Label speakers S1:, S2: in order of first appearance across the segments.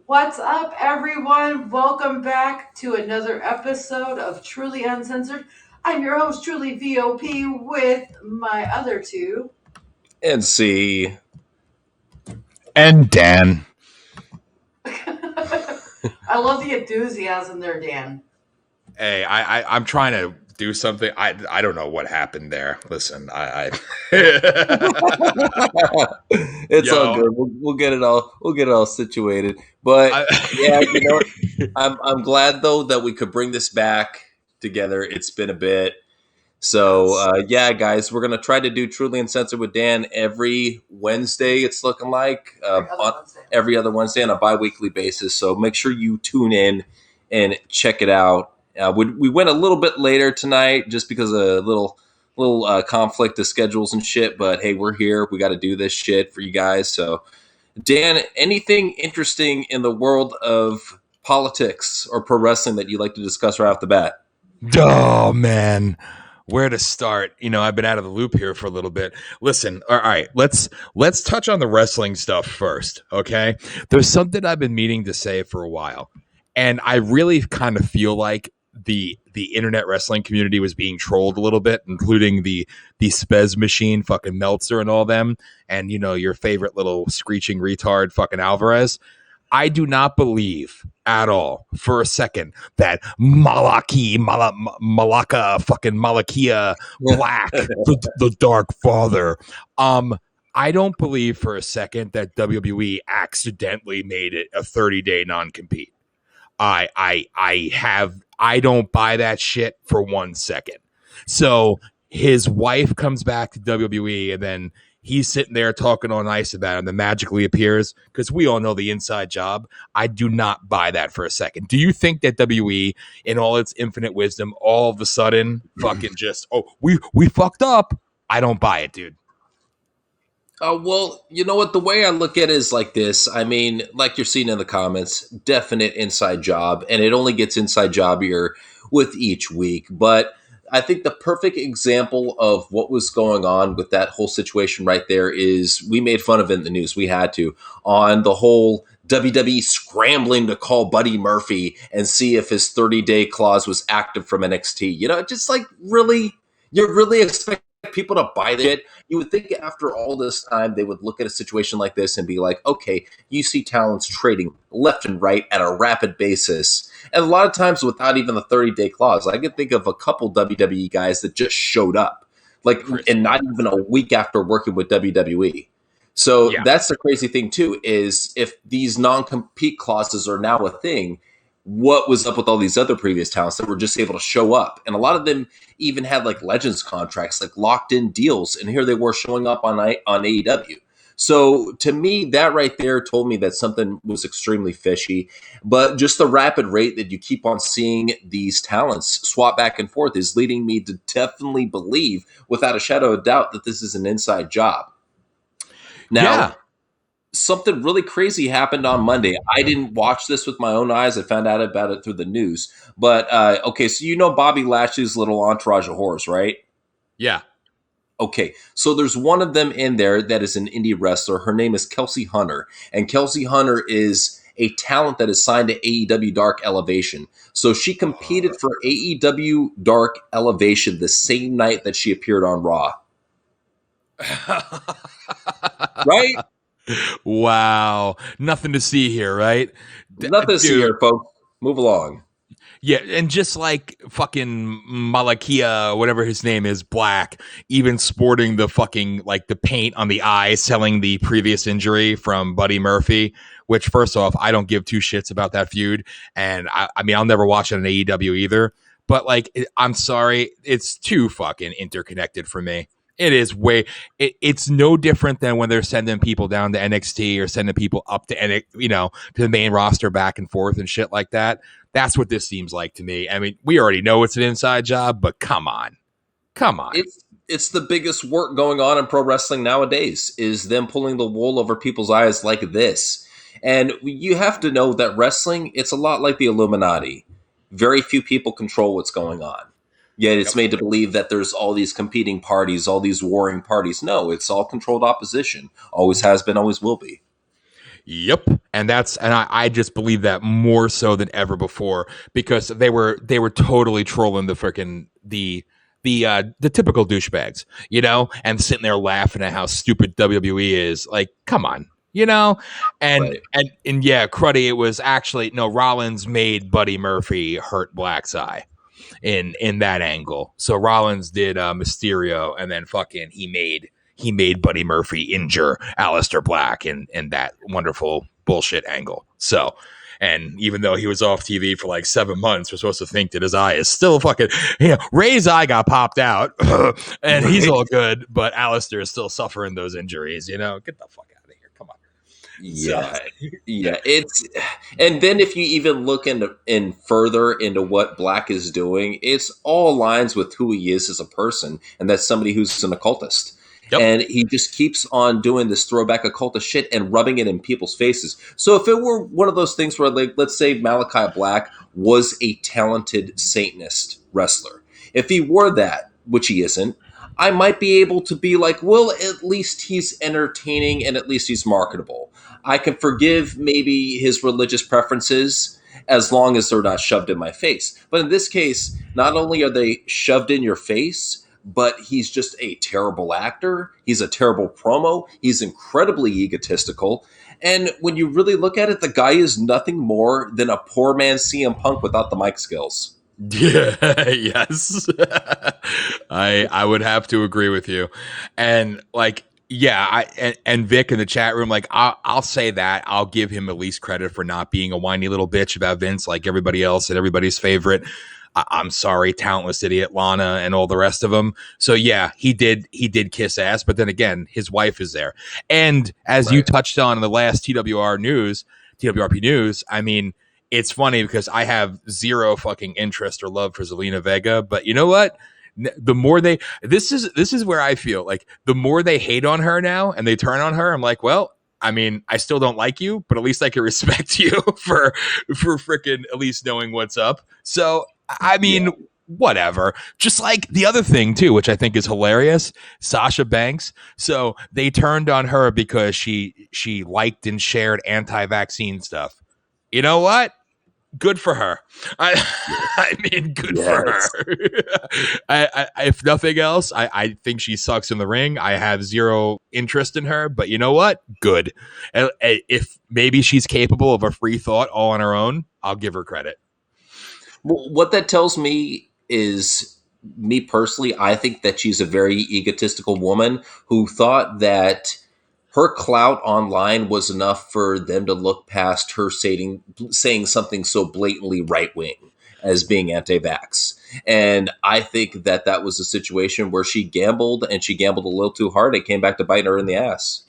S1: What's up, everyone? Welcome back to another episode of Truly Uncensored. I'm your host, Truly VOP, with my other two.
S2: And see.
S3: And Dan.
S1: I love the enthusiasm there, Dan.
S3: Hey, I'm trying to do something. I don't know what happened there. Listen,
S2: It's all good. We'll get it all. We'll get it all situated. But yeah, I'm glad though that we could bring this back together. It's been a bit. So yeah, guys, we're gonna try to do Truly Uncensored with Dan every Wednesday. It's looking like every other Wednesday on a bi-weekly basis. So make sure you tune in and check it out. We went a little bit later tonight just because of a little conflict of schedules and shit. But hey, we're here. We got to do this shit for you guys. So, Dan, anything interesting in the world of politics or pro wrestling that you'd like to discuss right off the bat?
S3: Oh man, where to start? I've been out of the loop here for a little bit. Listen, all right, let's touch on the wrestling stuff first, okay? There's something I've been meaning to say for a while, and I really kind of feel like the internet wrestling community was being trolled a little bit, including the Spez machine, fucking Meltzer and all them, and your favorite little screeching retard, fucking Alvarez. I do not believe at all for a second that Malaka, fucking Malakia Black, the Dark Father. I don't believe for a second that WWE accidentally made it a 30-day non-compete. I don't buy that shit for 1 second. So his wife comes back to WWE and then he's sitting there talking on ice about it and then magically appears because we all know the inside job. I do not buy that for a second. Do you think that WWE, in all its infinite wisdom, all of a sudden fucking just, we fucked up? I don't buy it, dude.
S2: Well, you know what? The way I look at it is like this. I mean, like you're seeing in the comments, definite inside job, and it only gets inside jobbier with each week. But I think the perfect example of what was going on with that whole situation right there is we made fun of it in the news. We had to on the whole WWE scrambling to call Buddy Murphy and see if his 30-day clause was active from NXT. Just like really, you really expect people to buy that. You would think after all this time they would look at a situation like this and be like, okay, you see talents trading left and right at a rapid basis, and a lot of times without even the 30-day clause. I can think of a couple WWE guys that just showed up and not even a week after working with WWE. So That's the crazy thing too, is if these non-compete clauses are now a thing, what was up with all these other previous talents that were just able to show up? And a lot of them even had like Legends contracts, like locked in deals. And here they were showing up on AEW. So to me, that right there told me that something was extremely fishy. But just the rapid rate that you keep on seeing these talents swap back and forth is leading me to definitely believe, without a shadow of doubt, that this is an inside job. Now, something really crazy happened on Monday. I didn't watch this with my own eyes. I found out about it through the news. But, okay, so you know Bobby Lashley's little entourage of whores, right?
S3: Yeah.
S2: Okay, so there's one of them in there that is an indie wrestler. Her name is Kelsey Hunter. And Kelsey Hunter is a talent that is signed to AEW Dark Elevation. So she competed for AEW Dark Elevation the same night that she appeared on Raw. Right?
S3: Wow. Nothing to see here, right?
S2: Nothing to see here, folks. Move along.
S3: Yeah, and just like fucking Malakia, whatever his name is, Black, even sporting the fucking, like, the paint on the eye, selling the previous injury from Buddy Murphy, which, first off, I don't give two shits about that feud. And I mean, I'll never watch it on AEW either. But, like, I'm sorry, it's too fucking interconnected for me. It is it's no different than when they're sending people down to NXT or sending people up to to the main roster back and forth and shit like that. That's what this seems like to me. I mean, we already know it's an inside job, but come on.
S2: It's the biggest work going on in pro wrestling nowadays, is them pulling the wool over people's eyes like this. And you have to know that wrestling, it's a lot like the Illuminati. Very few people control what's going on. Yet it's made to believe that there's all these competing parties, all these warring parties. No, it's all controlled opposition. Always has been, always will be.
S3: Yep. And I just believe that more so than ever before, because they were totally trolling the freaking the typical douchebags, and sitting there laughing at how stupid WWE is. Like, come on, and
S2: Right.
S3: and yeah, cruddy. It was actually no, Rollins made Buddy Murphy hurt Black's eye in that angle. So Rollins did Mysterio, and then fucking he made Buddy Murphy injure Aleister Black in that wonderful bullshit angle. So, and even though he was off TV for like 7 months, we're supposed to think that his eye is still fucking, Ray's eye got popped out and he's all good, but Aleister is still suffering those injuries, Get the fuck out of here. Come on.
S2: Yeah, yeah. And then if you even look in further into what Black is doing, it's all aligns with who he is as a person, and that's somebody who's an occultist.
S3: Yep.
S2: And he just keeps on doing this throwback occultist shit and rubbing it in people's faces. So if it were one of those things where, like, let's say Malachi Black was a talented Satanist wrestler, if he were that, which he isn't, I might be able to be like, well, at least he's entertaining and at least he's marketable. I can forgive maybe his religious preferences as long as they're not shoved in my face. But in this case, not only are they shoved in your face, but he's just a terrible actor. He's a terrible promo. He's incredibly egotistical. And when you really look at it, the guy is nothing more than a poor man's CM Punk without the mic skills.
S3: Yeah, yes. I would have to agree with you. And like, yeah, and Vic in the chat room, like, I'll say that. I'll give him at least credit for not being a whiny little bitch about Vince like everybody else and everybody's favorite. I'm sorry, talentless idiot Lana and all the rest of them. So yeah, he did kiss ass, but then again, his wife is there. And as you touched on in the last TWRP news, I mean, it's funny because I have zero fucking interest or love for Zelina Vega, but you know what? The more this is where I feel like the more they hate on her now and they turn on her, I'm like, well, I mean, I still don't like you, but at least I can respect you for freaking at least knowing what's up. So, I mean, whatever. Just like the other thing too, which I think is hilarious, Sasha Banks. So they turned on her because she liked and shared anti-vaccine stuff. You know what? Good for her. I mean, good for her. If nothing else, I think she sucks in the ring. I have zero interest in her, but you know what? Good. If maybe she's capable of a free thought all on her own, I'll give her credit.
S2: Well, what that tells me is, me personally, I think that she's a very egotistical woman who thought that her clout online was enough for them to look past her saying something so blatantly right-wing as being anti-vax. And I think that was a situation where she gambled, and she gambled a little too hard. It came back to bite her in the ass.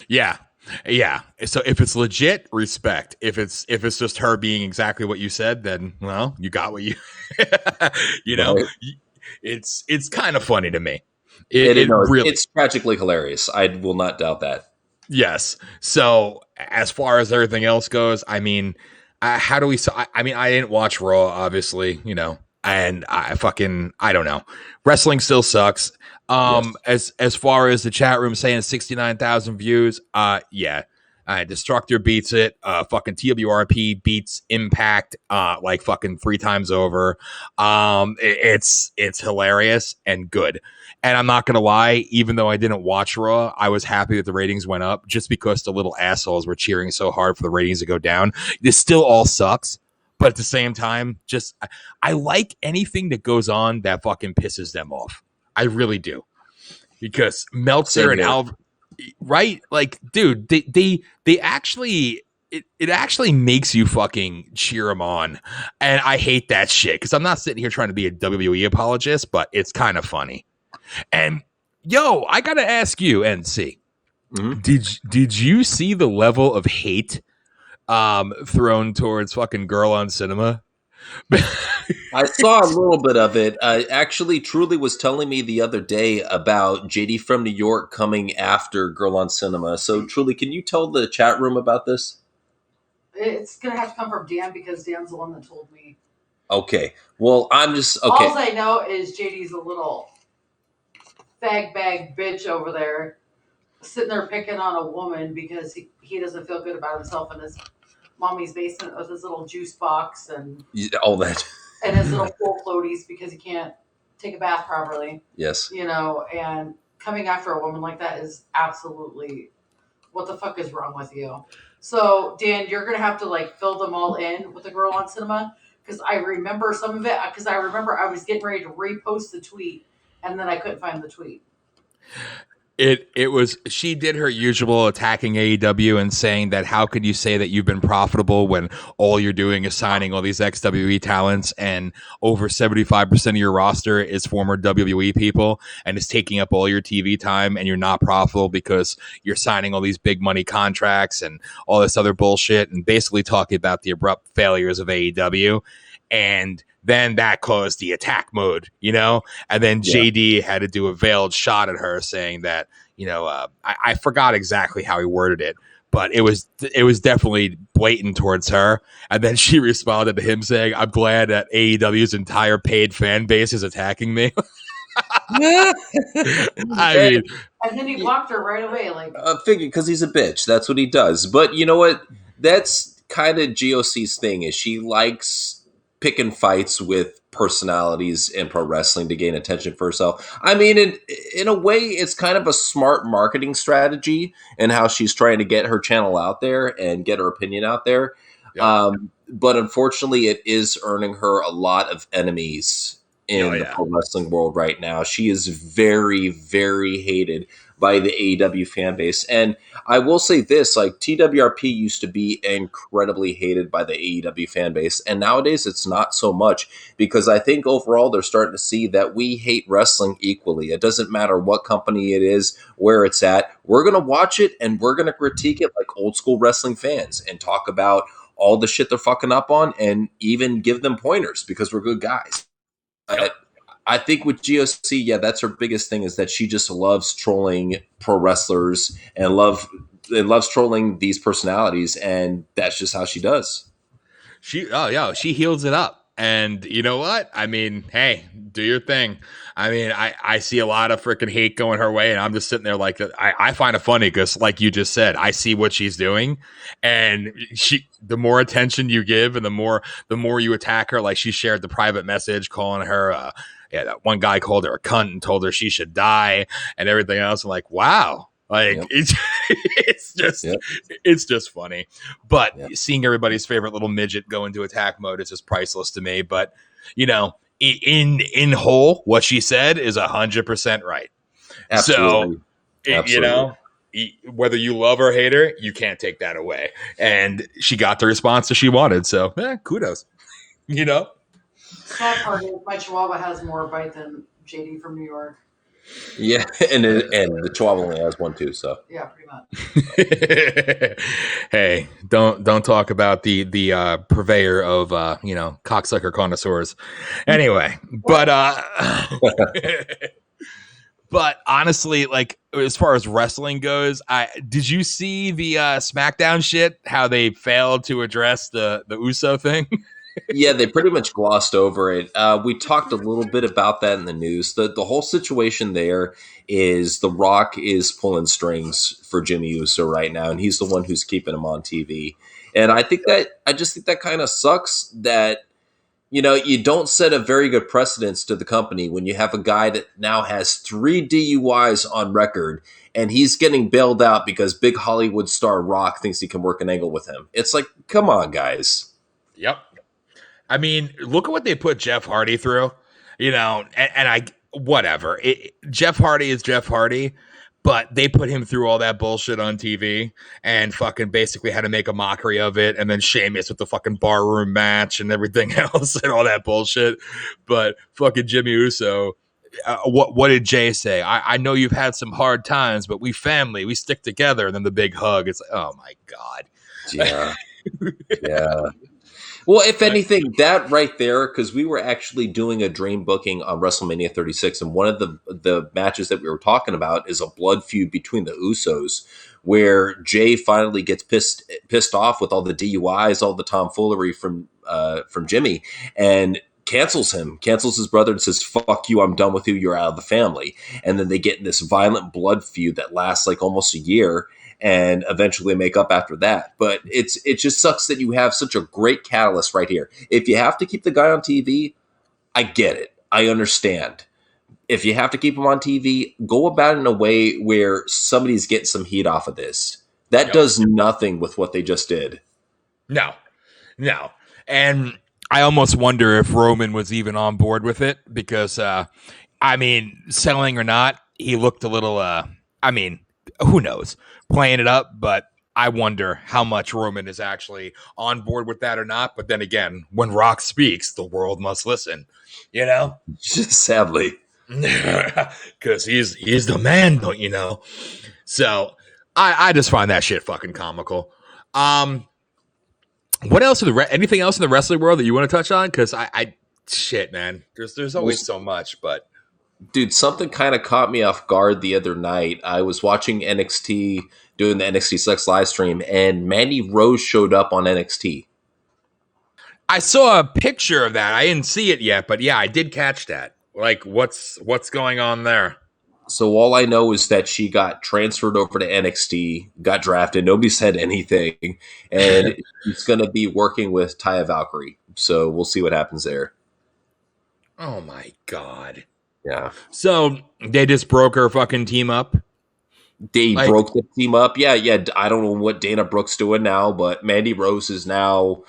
S3: Yeah. Yeah. So if it's legit, respect. If it's just her being exactly what you said, then, well, you got what you,
S2: Right.
S3: It's kind of funny to me.
S2: It's tragically hilarious. I will not doubt that.
S3: Yes. So as far as everything else goes, I mean, how do we? I mean, I didn't watch Raw, obviously, and I don't know. Wrestling still sucks. As far as the chat room saying 69,000 views, yeah. Destructor beats it. Fucking TWRP beats Impact like fucking 3 times over. It's hilarious and good. And I'm not gonna lie, even though I didn't watch Raw, I was happy that the ratings went up just because the little assholes were cheering so hard for the ratings to go down. This still all sucks, but at the same time, just I like anything that goes on that fucking pisses them off. I really do, because Meltzer and Alvarez. Right? Like, dude, they actually it actually makes you fucking cheer them on. And I hate that shit because I'm not sitting here trying to be a WWE apologist, but it's kind of funny. And yo, I gotta ask you, NC, did you see the level of hate thrown towards fucking Girl on Cinema?
S2: I saw a little bit of it. Actually, Truly was telling me the other day about JD from New York coming after Girl on Cinema. So, Truly, can you tell the chat room about this?
S1: It's going to have to come from Dan because Dan's the one that told me.
S2: Okay. Well, I'm just... Okay.
S1: All I know is JD's a little fag bag bitch over there. sitting there picking on a woman because he doesn't feel good about himself in his mommy's basement with his little juice box and
S2: all that.
S1: and his little pool floaties because he can't take a bath properly.
S2: Yes.
S1: And coming after a woman like that is absolutely, what the fuck is wrong with you? So Dan, you're gonna have to like fill them all in with the girl on cinema because I remember some of it because I remember I was getting ready to repost the tweet and then I couldn't find the tweet.
S3: It was, she did her usual attacking AEW and saying that how could you say that you've been profitable when all you're doing is signing all these XWE talents and over 75% of your roster is former WWE people and is taking up all your TV time and you're not profitable because you're signing all these big money contracts and all this other bullshit, and basically talking about the abrupt failures of AEW. And then that caused the attack mode, and then JD had to do a veiled shot at her saying that, I forgot exactly how he worded it, but it was definitely blatant towards her. And then she responded to him saying, I'm glad that AEW's entire paid fan base is attacking me. I mean,
S1: and then he blocked her right away. Like,
S2: figure, because he's a bitch. That's what he does. But you know what? That's kind of GOC's thing, is she likes picking fights with personalities in pro wrestling to gain attention for herself. I mean, in a way, it's kind of a smart marketing strategy and how she's trying to get her channel out there and get her opinion out there. Yeah. But unfortunately, it is earning her a lot of enemies in the pro wrestling world right now. She is very, very hated by the AEW fan base. And I will say this, like, TWRP used to be incredibly hated by the AEW fan base. And nowadays it's not so much, because I think overall they're starting to see that we hate wrestling equally. It doesn't matter what company it is, where it's at. We're going to watch it and we're going to critique it like old school wrestling fans and talk about all the shit they're fucking up on and even give them pointers because we're good guys. I think with GOC, that's her biggest thing, is that she just loves trolling pro wrestlers and loves trolling these personalities, and that's just how she does.
S3: She heals it up. And you know what? I mean, hey, do your thing. I mean, I see a lot of freaking hate going her way, and I'm just sitting there like, I find it funny because, like you just said, I see what she's doing, and the more attention you give, and the more you attack her. Like, she shared the private message calling her, that one guy called her a cunt and told her she should die and everything else. I'm like, wow. Like, it's just funny. But seeing everybody's favorite little midget go into attack mode is just priceless to me. But, in whole, what she said is 100% right.
S2: Absolutely.
S3: So, Absolutely. Whether you love or hate her, you can't take that away. And she got the response that she wanted. So, kudos.
S1: Sad part is my Chihuahua has more bite than JD from New York.
S2: Yeah, and the Chihuahua only has one too. So
S1: yeah, pretty much.
S3: Hey, don't talk about the purveyor of cocksucker connoisseurs. Anyway, but but honestly, like, as far as wrestling goes, did you see the SmackDown shit? How they failed to address the Uso thing?
S2: Yeah, they pretty much glossed over it. We talked a little bit about that in the news. The whole situation there is The Rock is pulling strings for Jimmy Uso right now, and he's the one who's keeping him on TV. And I just think that kind of sucks that, you don't set a very good precedence to the company when you have a guy that now has 3 DUIs on record, and he's getting bailed out because big Hollywood star Rock thinks he can work an angle with him. It's like, come on, guys.
S3: Yep. I mean, look at what they put Jeff Hardy through, whatever. Jeff Hardy is Jeff Hardy, but they put him through all that bullshit on TV and fucking basically had to make a mockery of it. And then Sheamus with the fucking barroom match and everything else and all that bullshit. But fucking Jimmy Uso, what did Jay say? I know you've had some hard times, but we family, we stick together. And then the big hug. It's like, oh my God.
S2: Yeah. Yeah. Well, if anything, that right there, because we were actually doing a dream booking on WrestleMania 36, and one of the matches that we were talking about is a blood feud between the Usos, where Jay finally gets pissed off with all the DUIs, all the tomfoolery from Jimmy, and cancels his brother and says, "Fuck you, I'm done with you, you're out of the family." And then they get in this violent blood feud that lasts like almost a year, and eventually make up after that. But it just sucks that you have such a great catalyst right here. If you have to keep the guy on TV, I get it. I understand. If you have to keep him on TV, go about it in a way where somebody's getting some heat off of this. That does nothing with what they just did.
S3: No. And I almost wonder if Roman was even on board with it because, I mean, selling or not, he looked a little, I mean, who knows, playing it up, but I wonder how much Roman is actually on board with that or not. But then again, when Rock speaks, the world must listen, you know?
S2: Sadly.
S3: Because he's the man, don't you know? So I just find that shit fucking comical. What else anything else in the wrestling world that you want to touch on? Because I shit, man. There's always so much, but
S2: dude, something kind of caught me off guard the other night. I was watching NXT, doing the NXT Sex live stream, and Mandy Rose showed up on NXT.
S3: I saw a picture of that. I didn't see it yet, but yeah, I did catch that. Like, what's going on there?
S2: So all I know is that she got transferred over to NXT, got drafted. Nobody said anything, and she's going to be working with Taya Valkyrie. So we'll see what happens there.
S3: Oh my god!
S2: Yeah.
S3: So they just broke her fucking team up.
S2: They broke the team up. Yeah. I don't know what Dana Brooke's doing now, but Mandy Rose is now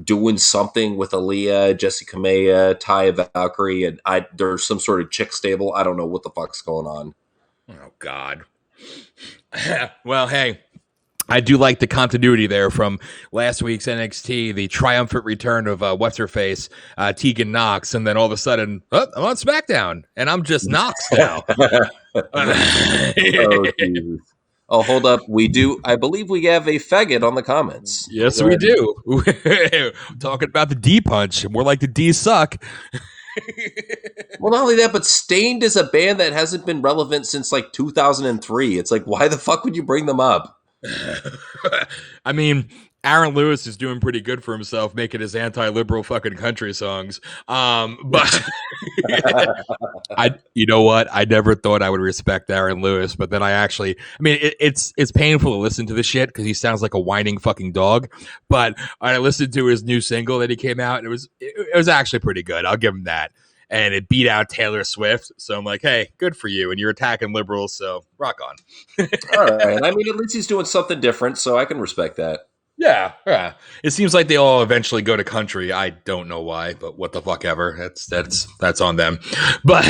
S2: doing something with Aaliyah, Jessica Maya, Taya Valkyrie, and there's some sort of chick stable. I don't know what the fuck's going on.
S3: Oh God. Well, hey, I do like the continuity there from last week's NXT, the triumphant return of what's her face, Tegan Knox, and then all of a sudden, I'm on SmackDown, and I'm just Knox now.
S2: Oh, Jesus. Oh, hold up. We do. I believe we have a faggot on the comments.
S3: Yes, we do. Talking about the D punch. More like the D suck.
S2: Well, not only that, but Stained is a band that hasn't been relevant since like 2003. It's like, why the fuck would you bring them up?
S3: I mean, Aaron Lewis is doing pretty good for himself, making his anti-liberal fucking country songs. But you know what? I never thought I would respect Aaron Lewis, but then it's painful to listen to the shit because he sounds like a whining fucking dog. But I listened to his new single that he came out, and it was actually pretty good. I'll give him that. And it beat out Taylor Swift. So I'm like, hey, good for you. And you're attacking liberals, so rock on.
S2: All right. I mean, at least he's doing something different, so I can respect that.
S3: Yeah. It seems like they all eventually go to country. I don't know why, but what the fuck ever. That's on them. But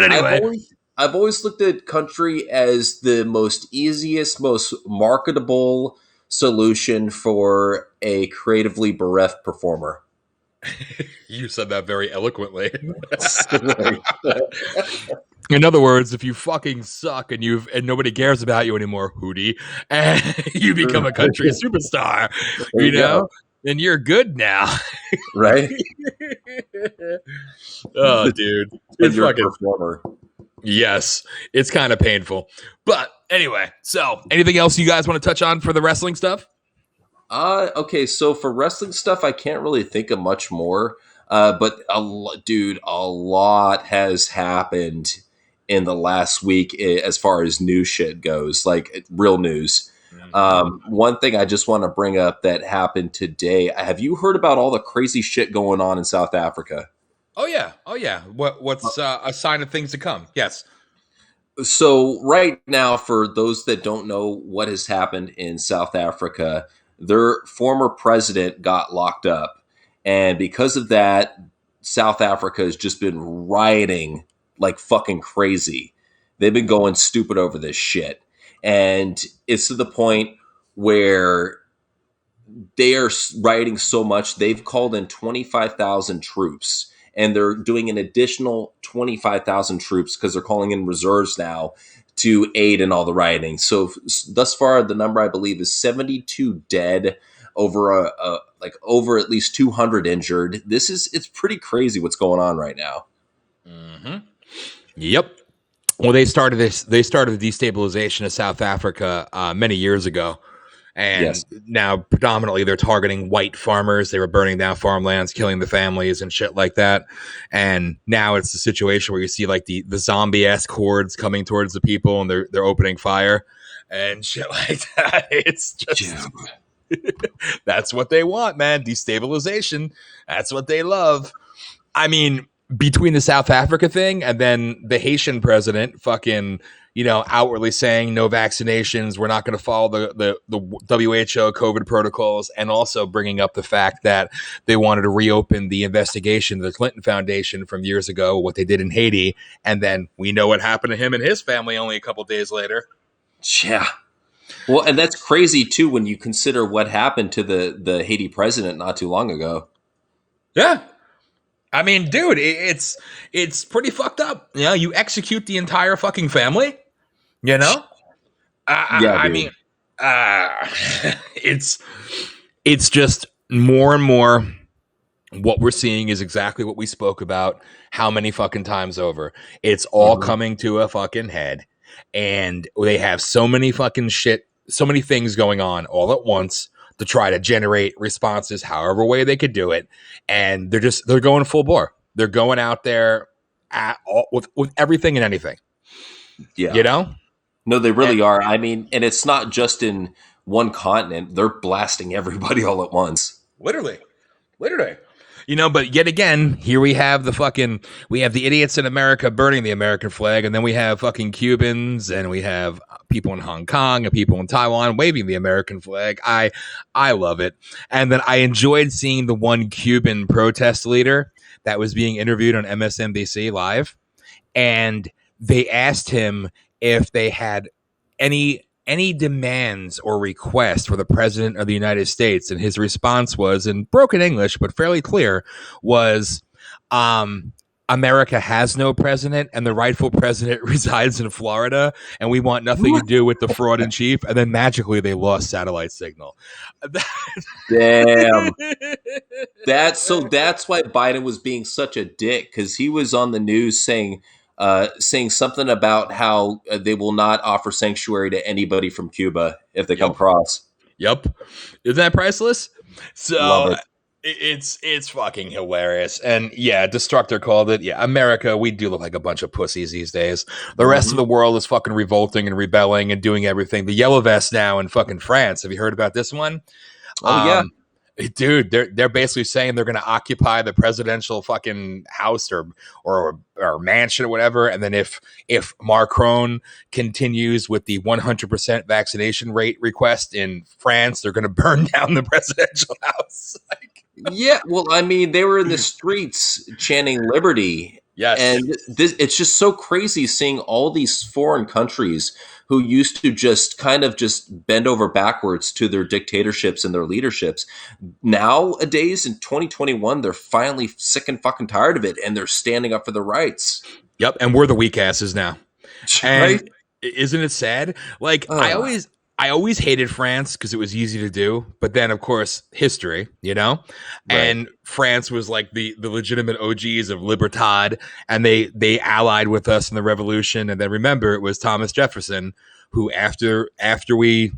S3: anyway.
S2: I've always looked at country as the most easiest, most marketable solution for a creatively bereft performer.
S3: You said that very eloquently. In other words, if you fucking suck and nobody cares about you anymore, Hootie, and you become a country superstar, you know, then you're good now,
S2: right?
S3: Oh, dude, it's
S2: you're
S3: fucking
S2: a performer.
S3: Yes, it's kind of painful, but anyway. So, anything else you guys want to touch on for the wrestling stuff?
S2: Okay, so for wrestling stuff, I can't really think of much more. But a lot has happened in the last week as far as news shit goes, like real news. One thing I just want to bring up that happened today. Have you heard about all the crazy shit going on in South Africa?
S3: Oh yeah. What's a sign of things to come? Yes.
S2: So right now, for those that don't know what has happened in South Africa, their former president got locked up. And because of that, South Africa has just been rioting like fucking crazy. They've been going stupid over this shit. And it's to the point where they are rioting so much, they've called in 25,000 troops. And they're doing an additional 25,000 troops because they're calling in reserves now to aid in all the rioting. So thus far, the number I believe is 72 dead, over over at least 200 injured. It's pretty crazy what's going on right now.
S3: Mm-hmm. Yep. Well, they started the destabilization of South Africa many years ago, And
S2: Yes.
S3: now predominantly they're targeting white farmers. They were burning down farmlands, killing the families and shit like that. And now it's the situation where you see like the zombie-esque hordes coming towards the people, and they're opening fire and shit like that. It's just that's what they want, man. Destabilization. That's what they love. I mean, between the South Africa thing and then the Haitian president fucking, outwardly saying no vaccinations, we're not going to follow the WHO COVID protocols, and also bringing up the fact that they wanted to reopen the investigation of the Clinton Foundation from years ago, what they did in Haiti, and then we know what happened to him and his family only a couple days later.
S2: Yeah. Well, and that's crazy too when you consider what happened to the Haiti president not too long ago.
S3: Yeah. I mean, dude, it's pretty fucked up. You execute the entire fucking family,
S2: Yeah,
S3: I
S2: dude.
S3: mean, it's just more and more what we're seeing is exactly what we spoke about how many fucking times over. It's all coming to a fucking head, and they have so many fucking shit, so many things going on all at once to try to generate responses however way they could do it, and they're going full bore. They're going out there with everything and anything.
S2: Yeah. No, they really are. I mean, and it's not just in one continent. They're blasting everybody all at once.
S3: Literally. But yet again, here we have the idiots in America burning the American flag, and then we have fucking Cubans, and we have people in Hong Kong and people in Taiwan waving the American flag. I love it. And then I enjoyed seeing the one Cuban protest leader that was being interviewed on MSNBC Live, and they asked him if they had any demands or requests for the president of the United States, and his response was, in broken English but fairly clear, was America has no president, and the rightful president resides in Florida, and we want nothing to do with the fraud in chief. And then magically they lost satellite signal.
S2: Damn. That's why Biden was being such a dick, because he was on the news saying something about how they will not offer sanctuary to anybody from Cuba if they come across.
S3: Yep. Isn't that priceless? So
S2: Love it.
S3: It's fucking hilarious. And yeah, Destructor called it. Yeah, America, we do look like a bunch of pussies these days. The rest of the world is fucking revolting and rebelling and doing everything. The Yellow Vests now in fucking France. Have you heard about this one?
S2: Oh, yeah.
S3: Dude, they're basically saying they're going to occupy the presidential fucking house or mansion or whatever, and then if Macron continues with the 100% vaccination rate request in France, they're going to burn down the presidential house.
S2: Yeah, well, I mean, they were in the streets chanting liberty.
S3: Yes.
S2: And it's just so crazy seeing all these foreign countries who used to just kind of just bend over backwards to their dictatorships and their leaderships. Nowadays, in 2021, they're finally sick and fucking tired of it, and they're standing up for their rights.
S3: Yep, and we're the weak asses now.
S2: Right?
S3: And isn't it sad? Like, I always hated France because it was easy to do, but then of course history,
S2: Right.
S3: and France was like the legitimate OGs of Libertad, and they allied with us in the revolution. And then remember, it was Thomas Jefferson who, after we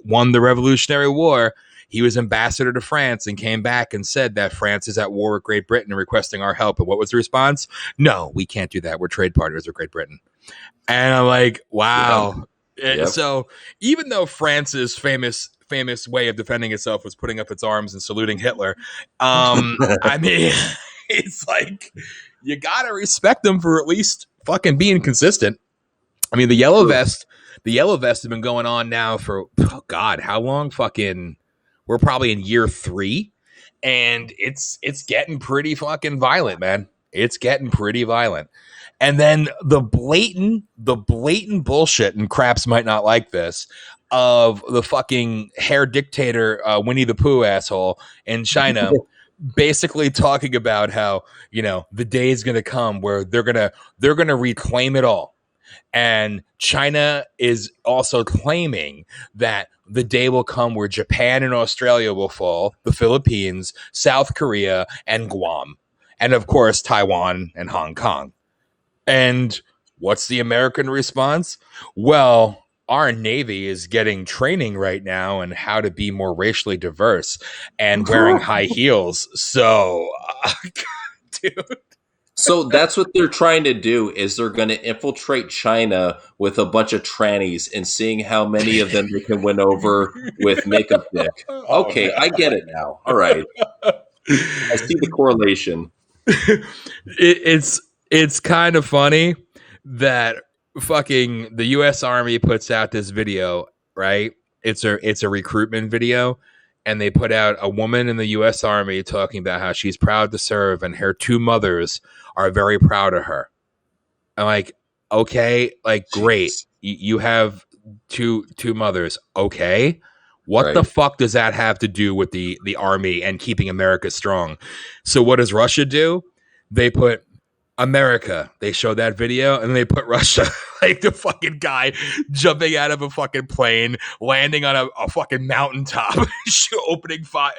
S3: won the Revolutionary War, he was ambassador to France and came back and said that France is at war with Great Britain and requesting our help. And what was the response? No, we can't do that. We're trade partners with Great Britain. And I'm like, wow.
S2: Yep.
S3: So even though France's famous way of defending itself was putting up its arms and saluting Hitler, I mean, it's like you gotta respect them for at least fucking being consistent. I mean, the yellow vest have been going on now for God, how long? Fucking, we're probably in year 3, and it's getting pretty fucking violent, man. It's getting pretty violent. And then the blatant bullshit, and Craps might not like this, of the fucking hair dictator Winnie the Pooh asshole in China, basically talking about how, the day is going to come where they're gonna reclaim it all. And China is also claiming that the day will come where Japan and Australia will fall, the Philippines, South Korea, and Guam, and of course Taiwan and Hong Kong. And what's the American response? Well, our Navy is getting training right now on how to be more racially diverse and wearing high heels. So, dude.
S2: So that's what they're trying to do is they're going to infiltrate China with a bunch of trannies and seeing how many of them they can win over with makeup dick.
S3: Oh,
S2: Okay,
S3: man.
S2: I get it now. All right. I see the correlation.
S3: It's kind of funny that fucking the U.S. Army puts out this video, right? It's a recruitment video, and they put out a woman in the U.S. Army talking about how she's proud to serve, and her two mothers are very proud of her. I'm like, okay, like great,
S2: Jeez.
S3: you have two mothers, okay. What the
S2: Right.
S3: fuck does that have to do with the army and keeping America strong? So what does Russia do? They put America. They show that video and they put Russia, like the fucking guy jumping out of a fucking plane, landing on a fucking mountaintop, opening fire.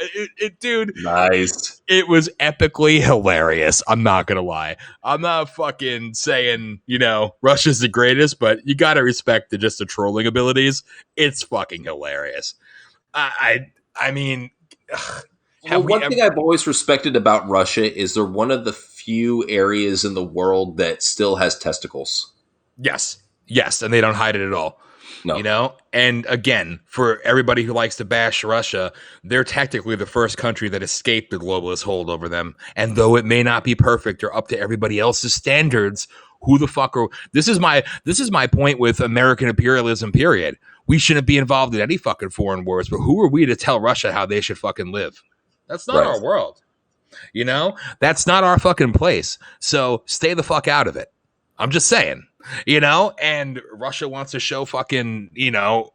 S3: Dude,
S2: Nice.
S3: it was epically hilarious. I'm not gonna lie. I'm not fucking saying, Russia's the greatest, but you gotta respect the trolling abilities. It's fucking hilarious. I mean,
S2: Well, one thing I've always respected about Russia is they're one of the few areas in the world that still has testicles.
S3: Yes, and they don't hide it at all.
S2: No.
S3: And again, for everybody who likes to bash Russia, they're technically the first country that escaped the globalist hold over them. And though it may not be perfect or up to everybody else's standards, who the fuck are this is my point with American imperialism, period. We shouldn't be involved in any fucking foreign wars, but who are we to tell Russia how they should fucking live? That's not our world. That's not our fucking place. So stay the fuck out of it. I'm just saying. And Russia wants to show fucking,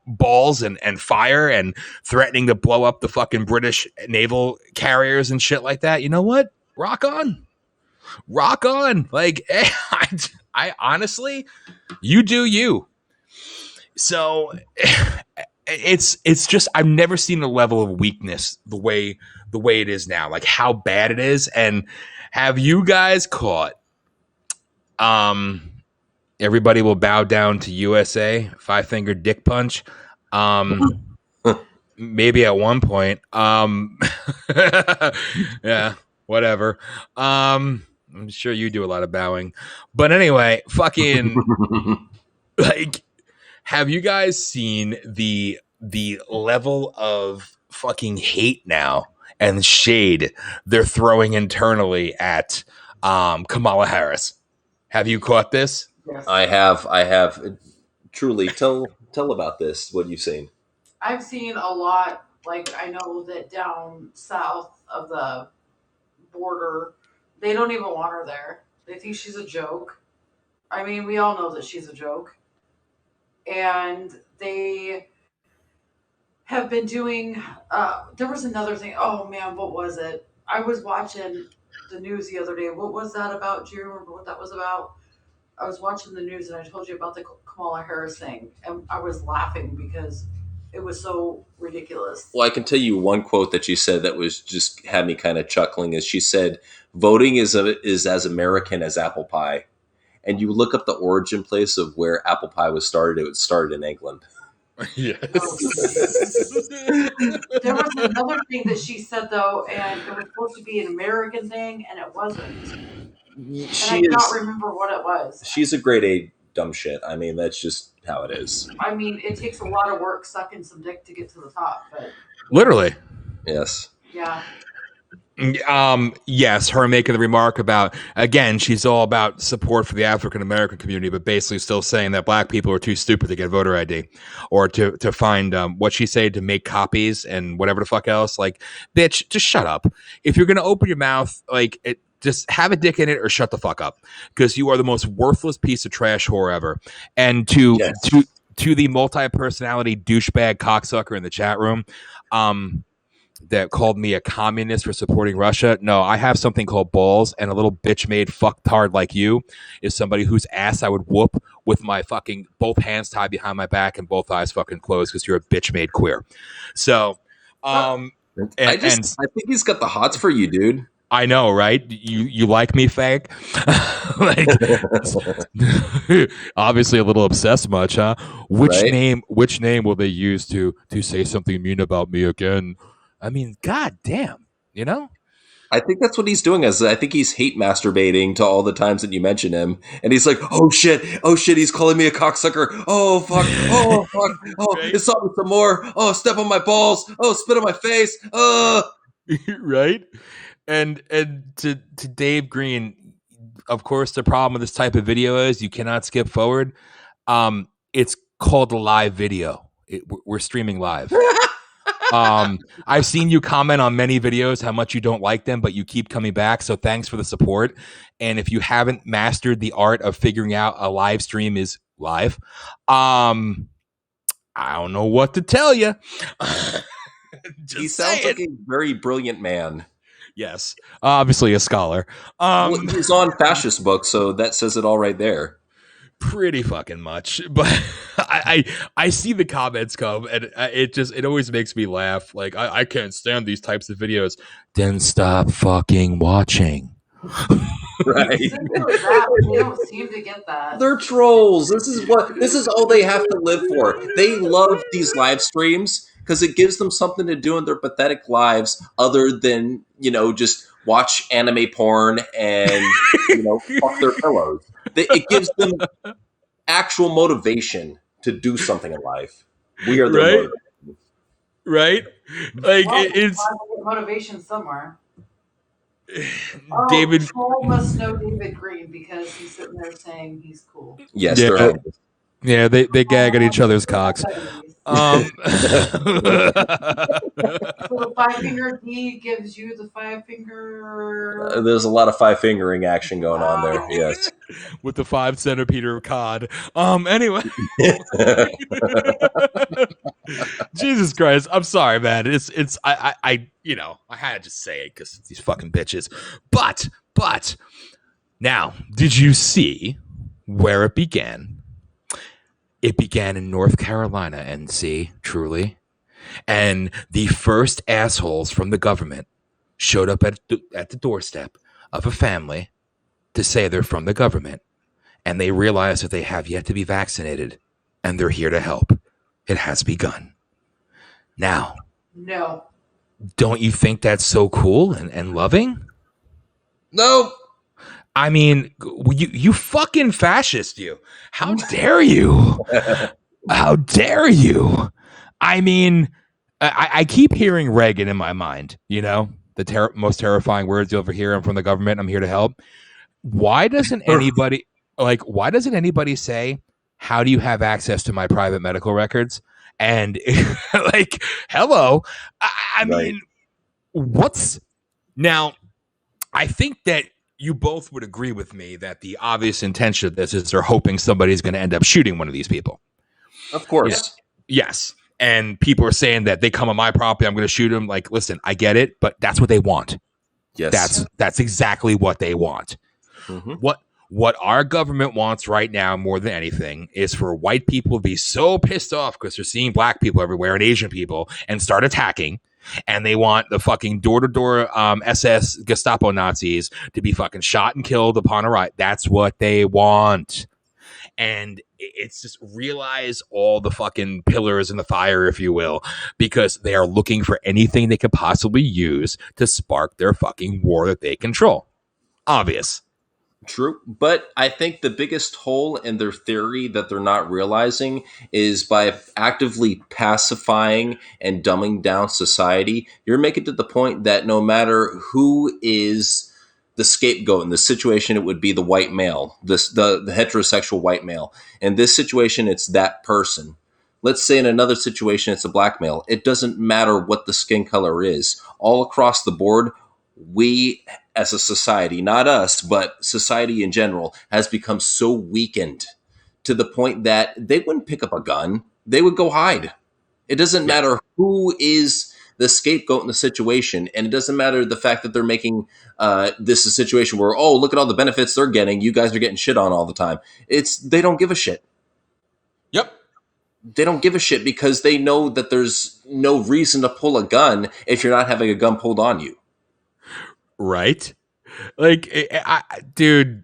S3: balls and fire and threatening to blow up the fucking British naval carriers and shit like that. You know what? Rock on. Like, I honestly, you do you. So it's just, I've never seen a level of weakness the way it is now, like how bad it is. And have you guys caught, everybody will bow down to USA, 5-finger dick punch. Maybe at one point. Yeah, whatever. I'm sure you do a lot of bowing. But anyway, fucking like, have you guys seen the level of fucking hate now and shade they're throwing internally at Kamala Harris? Have you caught this?
S1: Yes.
S2: I have. Truly, tell about this. What you've seen.
S1: I've seen a lot. Like, I know that down south of the border, they don't even want her there. They think she's a joke. I mean, we all know that she's a joke. And they have been doing, there was another thing. Oh man, what was it? I was watching the news the other day. What was that about? Do you remember what that was about? I was watching the news and I told you about the Kamala Harris thing, and I was laughing because it was so ridiculous.
S2: Well, I can tell you one quote that she said that was just had me kind of chuckling. Is she said, "Voting is as American as apple pie," and you look up the origin place of where apple pie was started. It was started in England.
S3: Yes.
S1: There was another thing that she said though, and it was supposed to be an American thing, and it wasn't. And I cannot remember what it was.
S2: She's a grade A dumb shit. I mean, that's just how it is.
S1: I mean, it takes a lot of work sucking some dick to get to the top, but
S3: Literally.
S2: Yes.
S1: yeah.
S3: Yes, her making the remark about, again, she's all about support for the African American community, but basically still saying that black people are too stupid to get voter ID or to find what she said, to make copies and whatever the fuck else. Like, bitch, just shut up. If you're gonna open your mouth, like, just have a dick in it or shut the fuck up, because you are the most worthless piece of trash whore ever. And to the multi-personality douchebag cocksucker in the chat room, that called me a communist for supporting Russia. No, I have something called balls, and a little bitch made fucktard like you is somebody whose ass I would whoop with my fucking both hands tied behind my back and both eyes fucking closed, because you're a bitch made queer. So,
S2: I think he's got the hots for you, dude.
S3: I know, right? You like me, fake? Like, obviously a little obsessed much, huh?
S2: Right?
S3: Which name will they use to say something mean about me again? I mean, god damn, you know?
S2: I think that's what he's doing. Is I think he's hate masturbating to all the times that you mention him, and he's like, "Oh shit, he's calling me a cocksucker. Oh fuck, oh,
S3: Right?
S2: it's something some more. Oh, step on my balls. Oh, spit on my face.
S3: Right? And to Dave Green, of course, the problem with this type of video is you cannot skip forward. It's called a live video. We're streaming live. I've seen you comment on many videos how much you don't like them, but you keep coming back. So thanks for the support. And if you haven't mastered the art of figuring out a live stream is live, I don't know what to tell you.
S2: He sounds like a very brilliant man.
S3: Yes, obviously a scholar.
S2: Well, he's on fascist books, so that says it all right there.
S3: Pretty fucking much, but I see the comments come, and it always makes me laugh. Like I can't stand these types of videos. Then stop fucking watching.
S2: Right.
S1: They don't seem to get that.
S2: They're trolls. This is all they have to live for. They love these live streams because it gives them something to do in their pathetic lives other than, just watch anime porn and, fuck their pillows. It gives them actual motivation to do something in life. We are their
S3: Right?
S2: motivation.
S3: Right? Like
S1: Well,
S3: it's
S1: get motivation somewhere.
S3: David.
S1: Troll must know David Green because he's sitting there saying he's cool.
S2: Yes,
S3: Yeah.
S2: they're
S3: Yeah, they gag at each other's cocks.
S1: So the 5-finger D gives you the 5-finger.
S2: there's a lot of 5-fingering action going on there. Yes.
S3: With the 5 centimeter cod. Anyway. Jesus Christ. I'm sorry, man. It's I had to say it because these fucking bitches. But now, did you see where it began? It began in North Carolina, NC, truly. And the first assholes from the government showed up at the doorstep of a family to say they're from the government. And they realize that they have yet to be vaccinated. And they're here to help. It has begun. Now,
S1: No.
S3: don't you think that's so cool and loving?
S2: No.
S3: I mean, you fucking fascist, you. How dare you? How dare you? I mean, I keep hearing Reagan in my mind, the most terrifying words you'll ever hear. I'm from the government. I'm here to help. Why doesn't anybody say, how do you have access to my private medical records? And like, hello. I mean, what's now? I think that you both would agree with me that the obvious intention of this is they're hoping somebody's going to end up shooting one of these people.
S2: Of course.
S3: Yes. And people are saying that they come on my property, I'm going to shoot them. Like, listen, I get it, but that's what they want.
S2: Yes.
S3: That's exactly what they want.
S2: Mm-hmm.
S3: What our government wants right now more than anything is for white people to be so pissed off because they're seeing black people everywhere and Asian people and start attacking. And they want the fucking door-to-door SS Gestapo Nazis to be fucking shot and killed upon arrival. That's what they want. And it's just realize all the fucking pillars in the fire, if you will, because they are looking for anything they could possibly use to spark their fucking war that they control. Obvious.
S2: True. But I think the biggest hole in their theory that they're not realizing is by actively pacifying and dumbing down society, you're making it to the point that no matter who is the scapegoat in this situation, it would be the white male, the heterosexual white male. In this situation, it's that person. Let's say in another situation, it's a black male. It doesn't matter what the skin color is. All across the board, we as a society, not us, but society in general, has become so weakened to the point that they wouldn't pick up a gun. They would go hide. It doesn't matter who is the scapegoat in the situation. And it doesn't matter the fact that they're making this a situation where, oh, look at all the benefits they're getting. You guys are getting shit on all the time. They don't give a shit.
S3: Yep.
S2: They don't give a shit because they know that there's no reason to pull a gun if you're not having a gun pulled on you.
S3: Right? Like, dude,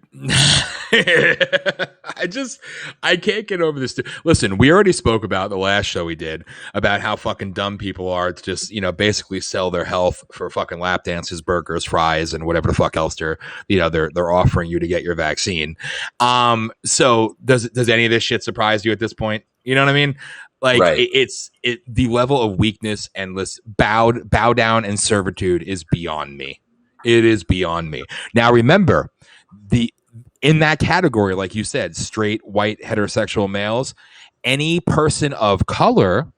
S3: I can't get over this. Listen, we already spoke about the last show we did about how fucking dumb people are to just, basically sell their health for fucking lap dances, burgers, fries, and whatever the fuck else they're offering you to get your vaccine. So does any of this shit surprise you at this point? You know what I mean? Like,
S2: Right.
S3: It's the level of weakness and bow down and servitude is beyond me. It is beyond me. Now, remember, in that category, like you said, straight, white, heterosexual males, any person of color,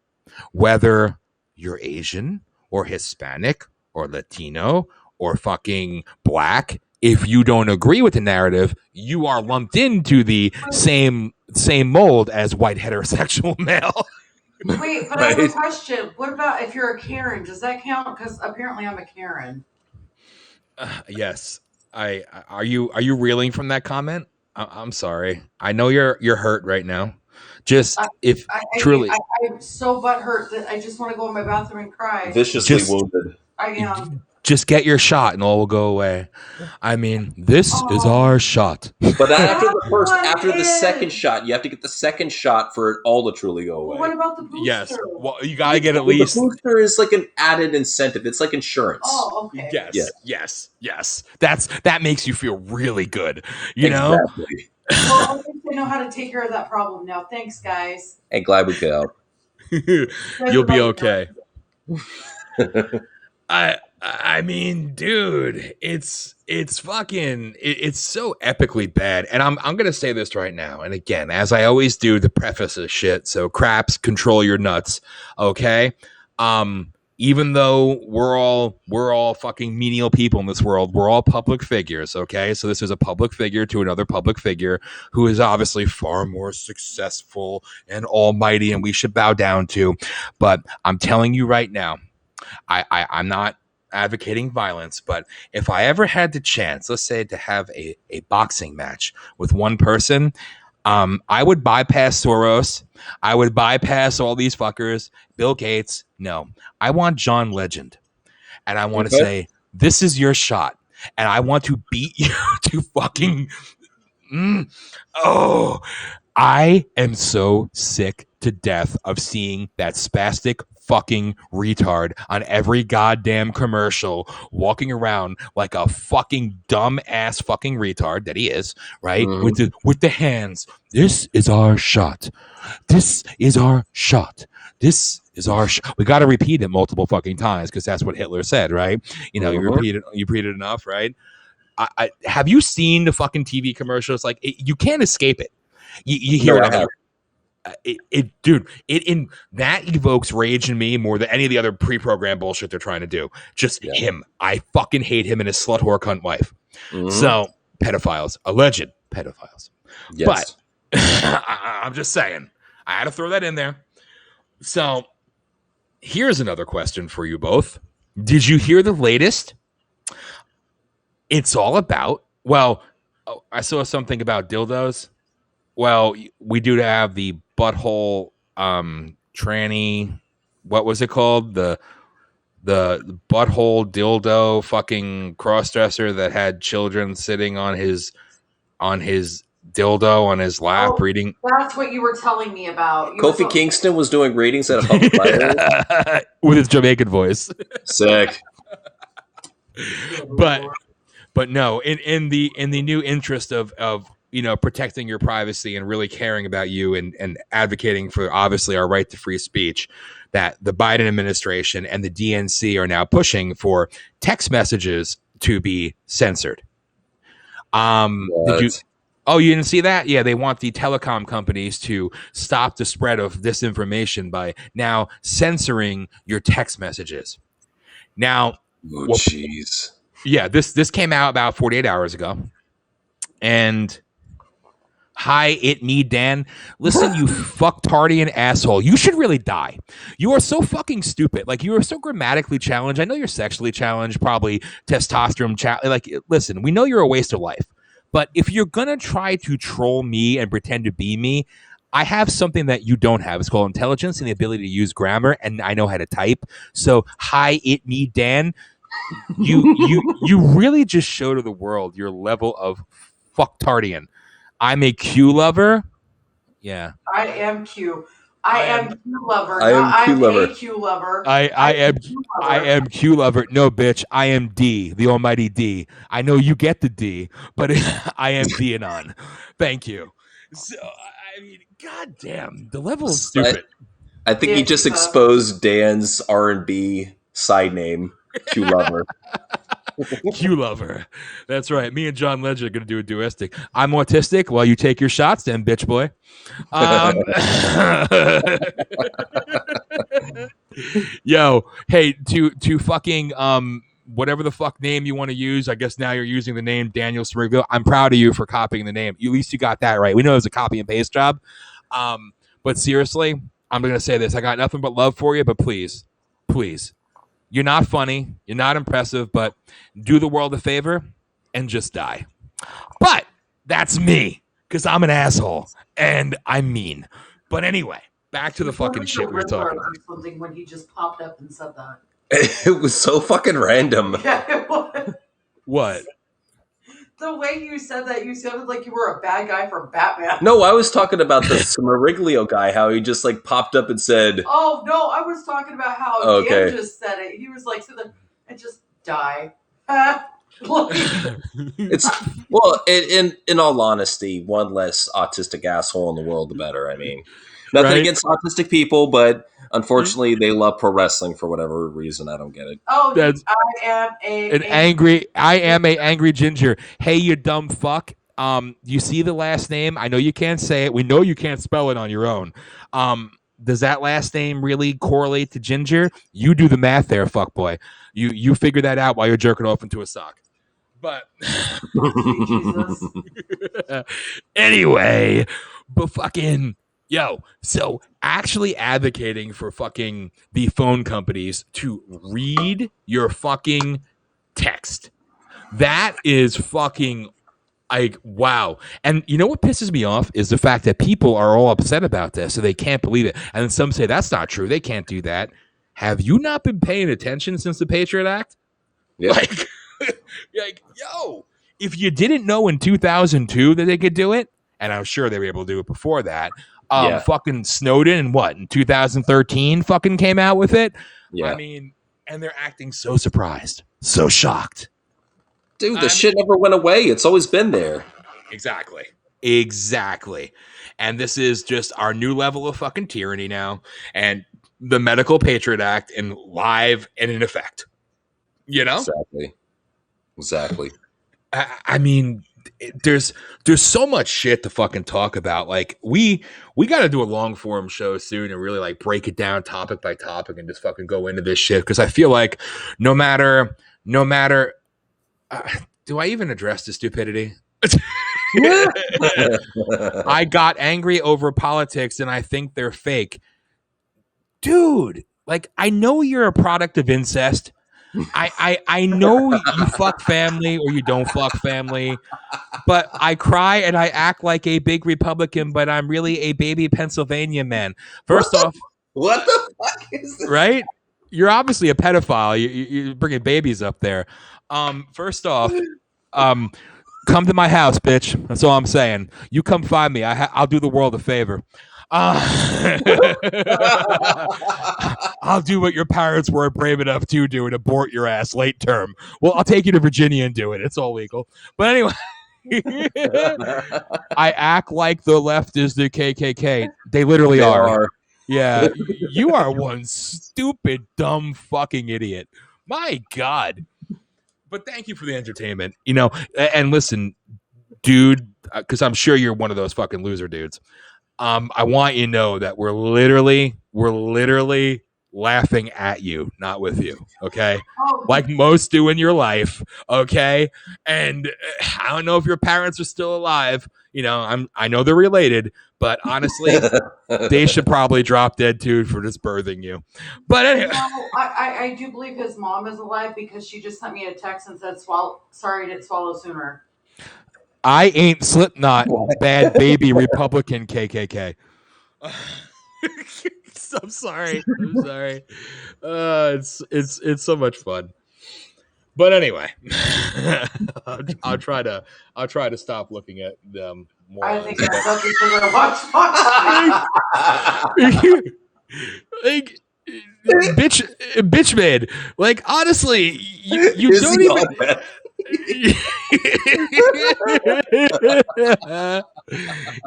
S3: whether you're Asian or Hispanic or Latino or fucking black, if you don't agree with the narrative, you are lumped into the same mold as white heterosexual male.
S1: Wait, but I have a question. What about if you're a Karen? Does that count? Because apparently I'm a Karen.
S3: Yes. Are you reeling from that comment? I'm sorry. I know you're hurt right now. Just truly,
S1: I'm so butthurt that I just want to go in my bathroom and cry.
S2: Viciously wounded.
S1: I am.
S3: Just get your shot and all will go away. I mean, this is our shot.
S2: But after the second shot, you have to get the second shot for it all to truly go away.
S1: Well, what about the booster?
S3: Yes. Well, you gotta get at least.
S2: The booster is like an added incentive. It's like insurance.
S1: Oh, okay.
S3: Yes. That makes you feel really good. You know.
S1: Well, at least I know how to take care of that problem now. Thanks, guys.
S2: Hey, glad we could help.
S3: You'll be okay. I mean, dude, it's fucking it's so epically bad. And I'm gonna say this right now. And again, as I always do, the preface is shit. So craps, control your nuts. Okay. Even though we're all fucking menial people in this world, we're all public figures, okay? So this is a public figure to another public figure who is obviously far more successful and almighty, and we should bow down to. But I'm telling you right now, I'm not advocating violence, but if I ever had the chance, let's say, to have a boxing match with one person, I would bypass Soros. I would bypass all these fuckers. Bill Gates. No, I want John Legend. And I want to say, this is your shot. And I want to beat you to fucking... I am so sick to death of seeing that spastic fucking retard on every goddamn commercial walking around like a fucking dumb ass fucking retard that he is, right? Mm-hmm. With the hands. This is our shot. This is our shot. This is our shot. We got to repeat it multiple fucking times because that's what Hitler said, right? You know, you repeat it enough, right? I have you seen the fucking TV commercials? Like, you can't escape it. You hear it. Dude, that evokes rage in me more than any of the other pre-programmed bullshit they're trying to do. Just him. I fucking hate him and his slut whore cunt wife. Mm-hmm. So, pedophiles, alleged pedophiles. Yes. But I'm just saying, I had to throw that in there. So, here's another question for you both. Did you hear the latest? It's all about, I saw something about dildos. Well, we do have the butthole tranny. What was it called? The butthole dildo fucking crossdresser that had children sitting on his dildo on his lap reading.
S1: That's what you were telling me about.
S2: Kofi Kingston was doing readings at a public library
S3: with his Jamaican voice.
S2: Sick.
S3: But no, in the new interest of protecting your privacy and really caring about you and advocating for obviously our right to free speech, that the Biden administration and the DNC are now pushing for text messages to be censored. You didn't see that? Yeah, they want the telecom companies to stop the spread of disinformation by now censoring your text messages. Now,
S2: jeez.
S3: Yeah, this came out about 48 hours ago. And hi, me, Dan. Listen, you fucktardian asshole. You should really die. You are so fucking stupid. Like, you are so grammatically challenged. I know you're sexually challenged, probably testosterone challenged. Like, listen, we know you're a waste of life. But if you're going to try to troll me and pretend to be me, I have something that you don't have. It's called intelligence and the ability to use grammar, and I know how to type. So, hi, me, Dan. you really just show to the world your level of fucktardian. I'm a Q lover. Yeah.
S1: I am Q. I am Q lover,
S2: I am
S1: not
S2: Q
S1: I'm
S2: lover.
S1: a Q lover.
S3: I am
S1: Q
S3: I
S1: lover.
S3: am Q lover. No, bitch. I am D, the almighty D. I know you get the D, but I am D and on. Thank you. So I mean, goddamn, the level of stupid.
S2: I think he just exposed Dan's R&B side name, Q Lover.
S3: Q lover. That's right. Me and John Legend are gonna do a duistic. I'm autistic while you take your shots, then, bitch boy. Yo, hey, to fucking whatever the fuck name you want to use. I guess now you're using the name Daniel Smiggle. I'm proud of you for copying the name. At least you got that right. We know it was a copy and paste job. But seriously, I'm gonna say this. I got nothing but love for you, but please, you're not funny, you're not impressive, but do the world a favor and just die. But that's me, because I'm an asshole and I'm mean. But anyway, back to the fucking shit we were talking about.
S1: Or something when he just popped up and said that.
S2: It was so fucking random.
S1: Yeah, it was.
S3: What?
S1: The way you said that, you sounded like you were a bad guy from Batman.
S2: No, I was talking about the Smariglio guy, how he just like popped up and said,
S1: Oh, no, I was talking about how
S2: Okay.
S1: Dan just said it. He was like, and just die.
S2: it's well, in all honesty, one less autistic asshole in the world, the better. I mean, nothing
S3: Right.
S2: against autistic people, but unfortunately, they love pro wrestling for whatever reason. I don't get it.
S1: Oh,
S3: That's
S1: I am
S3: I am a angry ginger. Hey, you dumb fuck. You see the last name? I know you can't say it. We know you can't spell it on your own. Does that last name really correlate to ginger? You do the math there, fuck boy. You figure that out while you're jerking off into a sock. But
S1: Jesus.
S3: anyway, but fucking yo, so actually advocating for fucking the phone companies to read your fucking text. That is fucking like wow. And you know what pisses me off is the fact that people are all upset about this, so they can't believe it. And then some say that's not true. They can't do that. Have you not been paying attention since the Patriot Act?
S2: Yeah.
S3: Like, yo, if you didn't know in 2002 that they could do it, and I'm sure they were able to do it before that, fucking Snowden and what in 2013 fucking came out with it.
S2: Yeah.
S3: I mean, and they're acting so surprised, so shocked.
S2: Dude, the shit never went away. It's always been there.
S3: Exactly. And this is just our new level of fucking tyranny now, and the Medical Patriot Act in live and in effect. You know?
S2: Exactly.
S3: I mean, there's so much shit to fucking talk about. Like we got to do a long form show soon and really like break it down topic by topic and just fucking go into this shit, because I feel like no matter do I even address the stupidity? I got angry over politics and I think they're fake. Dude, like I know you're a product of incest. I know you fuck family or you don't fuck family, but I cry and I act like a big Republican, but I'm really a baby Pennsylvania man. First off,
S2: what the fuck is this?
S3: Right? You're obviously a pedophile. You're bringing babies up there. First off, come to my house, bitch. That's all I'm saying. You come find me. I'll do the world a favor. I'll do what your parents were brave enough to do and abort your ass late term. Well, I'll take you to Virginia and do it. It's all legal. But anyway, I act like the left is the KKK. They literally are. Yeah, you are one stupid, dumb fucking idiot. My God. But thank you for the entertainment. You know, and listen, dude, because I'm sure you're one of those fucking loser dudes. I want you to know that we're literally laughing at you, not with you. Okay. Like most do in your life. Okay. And I don't know if your parents are still alive. You know, I know they're related, but honestly, they should probably drop dead too for just birthing you. But anyway.
S1: No, I do believe his mom is alive because she just sent me a text and said, sorry, didn't swallow sooner.
S3: I ain't Slipknot, bad baby Republican KKK. I'm sorry. It's so much fun. But anyway, I'll try to stop looking at them
S1: I
S3: morons.
S1: think that's just because I watch Fox.
S3: Like, bitch man. Like, honestly, you
S2: Is
S3: don't
S2: he
S3: even.
S2: on that?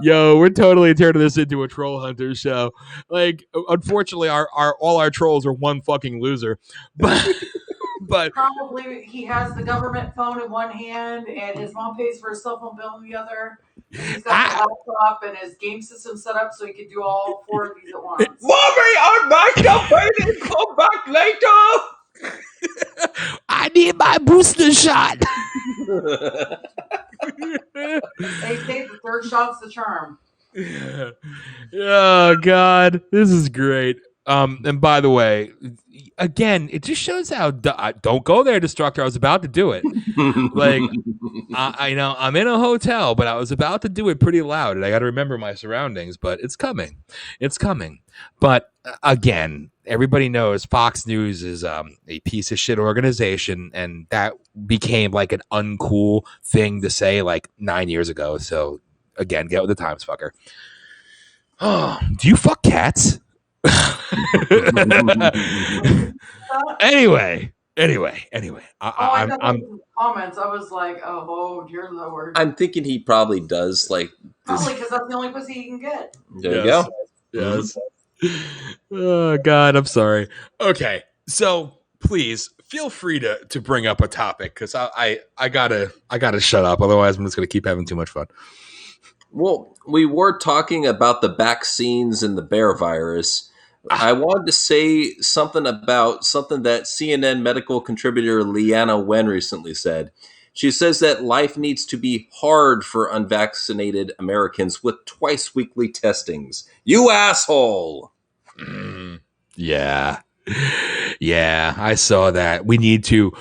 S3: Yo, we're totally turning this into a troll hunter show. Like, unfortunately, our all our trolls are one fucking loser. But
S1: Probably he has the government phone in one hand and his mom pays for his cell phone bill in the other. And he's got the laptop and his game system set up so he can do all 4 of these at once.
S2: Mommy, I'm back up, baby. Come back later.
S3: I need my booster shot.
S1: They say the third shot's the charm.
S3: Oh God, this is great. And by the way, again, it just shows how don't go there, Destructor. I was about to do it. Like, I know I'm in a hotel, but I was about to do it pretty loud, and I got to remember my surroundings. But it's coming, it's coming. But again, everybody knows Fox News is a piece of shit organization, and that became like an uncool thing to say like 9 years ago. So again, get with the times, fucker. Oh, do you fuck cats? Anyway.
S1: I'm comments. I was like, oh, dear Lord.
S2: I'm thinking he probably does. Like,
S1: probably because that's the only pussy he can get.
S2: There you go.
S3: Yes. Oh God, I'm sorry. Okay, so please feel free to bring up a topic because I gotta shut up. Otherwise, I'm just gonna keep having too much fun.
S2: Well, we were talking about the vaccines and the bear virus. I wanted to say something about something that CNN medical contributor Leanna Wen recently said. She says that life needs to be hard for unvaccinated Americans with twice weekly testings. You asshole!
S3: Yeah. Yeah, I saw that. We need to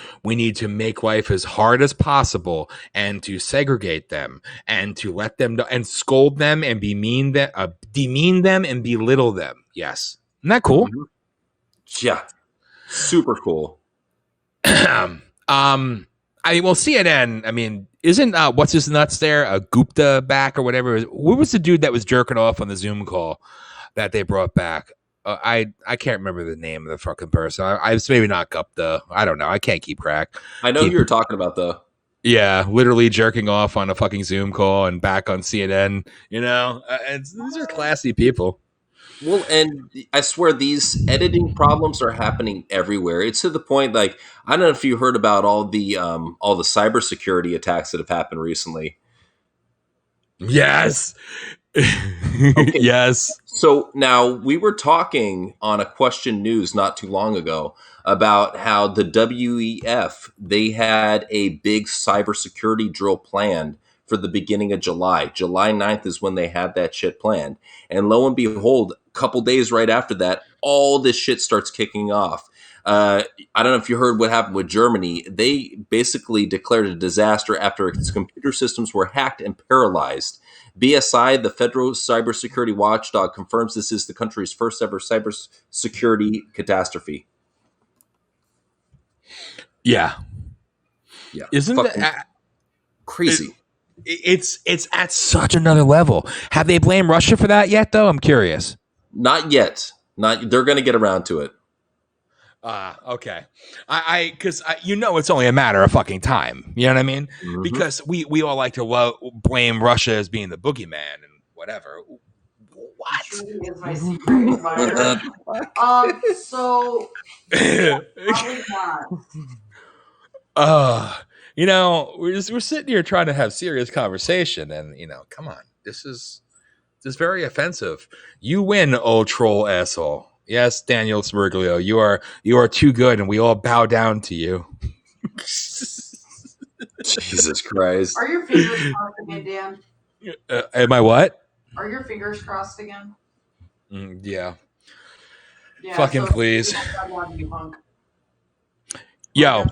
S3: make life as hard as possible and to segregate them and to let them know and scold them and demean them and belittle them. Yes. Isn't that cool?
S2: Mm-hmm. Yeah. Super cool.
S3: CNN, I mean, isn't what's his nuts there? Gupta back or whatever. Who was the dude that was jerking off on the Zoom call that they brought back? I can't remember the name of the fucking person. I was maybe not Gupta. I don't know. I can't keep track.
S2: I know who you're talking about though.
S3: Yeah, literally jerking off on a fucking Zoom call and back on CNN. You know, these are classy people.
S2: Well, and I swear these editing problems are happening everywhere. It's to the point, like, I don't know if you heard about all the cybersecurity attacks that have happened recently.
S3: Yes.
S2: Okay.
S3: Yes.
S2: So now we were talking on a Question News not too long ago about how the WEF, they had a big cybersecurity drill planned for the beginning of July. July 9th is when they had that shit planned. And lo and behold, a couple days right after that, all this shit starts kicking off. I don't know if you heard what happened with Germany. They basically declared a disaster after its computer systems were hacked and paralyzed. BSI, the federal cybersecurity watchdog, confirms this is the country's first ever cybersecurity catastrophe.
S3: Yeah. Isn't that
S2: crazy?
S3: It's at such another level. Have they blamed Russia for that yet, though? I'm curious.
S2: Not yet. They're going to get around to it.
S3: Okay. Because it's only a matter of fucking time. You know what I mean?
S2: Mm-hmm.
S3: Because we all like to blame Russia as being the boogeyman and whatever. What?
S1: Is my secret admirer. So probably not.
S3: We're sitting here trying to have serious conversation, and come on, this is very offensive. You win, old troll asshole. Yes, Daniel Smirglio, you are too good, and we all bow down to you.
S2: Jesus Christ!
S1: Are your fingers crossed again, Dan?
S3: Am I what?
S1: Are your fingers crossed again?
S3: Yeah.
S1: Fucking
S3: please. Yo.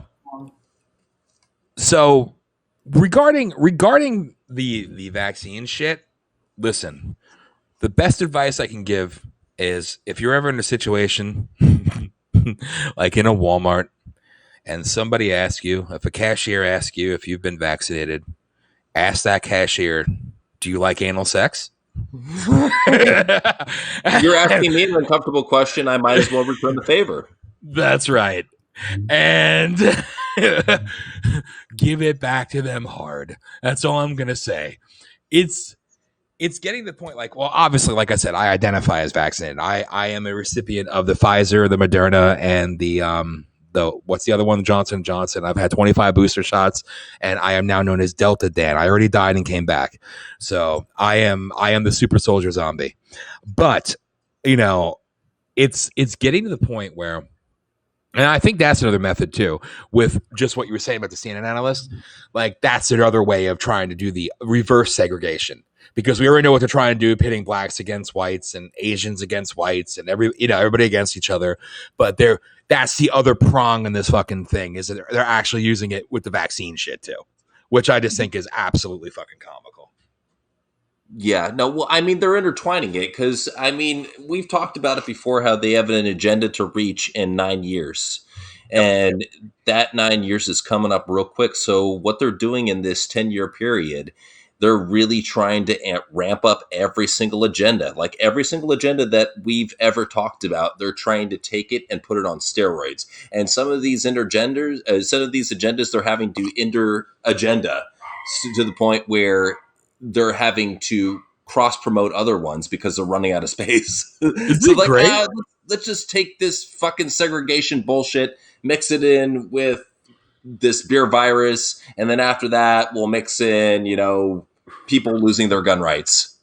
S3: So regarding the vaccine shit, listen, the best advice I can give is if you're ever in a situation like in a Walmart and somebody asks you, if a cashier asks you if you've been vaccinated, ask that cashier, do you like anal sex?
S2: You're asking me an uncomfortable question. I might as well return the favor.
S3: That's right. And give it back to them hard. That's all I'm going to say. It's getting to the point, like, well, obviously, like I said, I identify as vaccinated. I am a recipient of the Pfizer, the Moderna, and the what's the other one? Johnson & Johnson. I've had 25 booster shots, and I am now known as Delta Dan. I already died and came back. So I am the super soldier zombie. But, you know, it's getting to the point where, and I think that's another method too, with just what you were saying about the CNN analyst. Like, that's another way of trying to do the reverse segregation, because we already know what they're trying to do, pitting blacks against whites and Asians against whites and everybody against each other. But that's the other prong in this fucking thing, is that they're actually using it with the vaccine shit too, which I just think is absolutely fucking comical.
S2: Yeah, no, well, I mean, they're intertwining it because, I mean, we've talked about it before, how they have an agenda to reach in 9 years. And that 9 years is coming up real quick. So what they're doing in this 10-year period, they're really trying to ramp up every single agenda. Like every single agenda that we've ever talked about, they're trying to take it and put it on steroids. And some of these agendas, they're having to inter-agenda to the point where they're having to cross-promote other ones because they're running out of space. So like,
S3: great?
S2: Let's just take this fucking segregation bullshit, mix it in with this beer virus, and then after that, we'll mix in, people losing their gun rights.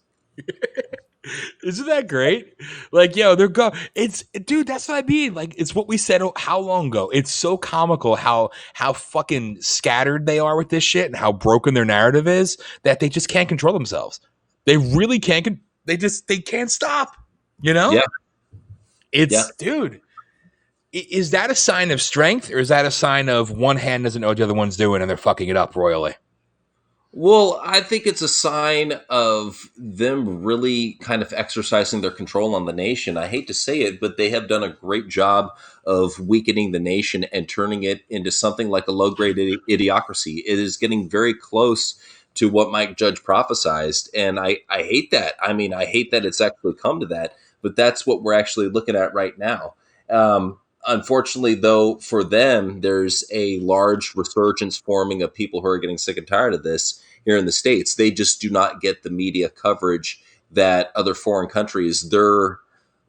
S3: Isn't that great? Like, yo, dude, that's what I mean. Like, it's what we said how long ago. It's so comical how fucking scattered they are with this shit and how broken their narrative is, that they just can't control themselves. They really can't. They can't stop,
S2: Yeah.
S3: Dude, is that a sign of strength, or is that a sign of one hand doesn't know what the other one's doing and they're fucking it up royally?
S2: Well, I think it's a sign of them really kind of exercising their control on the nation. I hate to say it, but they have done a great job of weakening the nation and turning it into something like a low-grade idiocracy. It is getting very close to what Mike Judge prophesized, and I hate that. I mean, I hate that it's actually come to that, but that's what we're actually looking at right now. Unfortunately, though, for them, there's a large resurgence forming of people who are getting sick and tired of this here in the States. They just do not get the media coverage that other foreign countries, their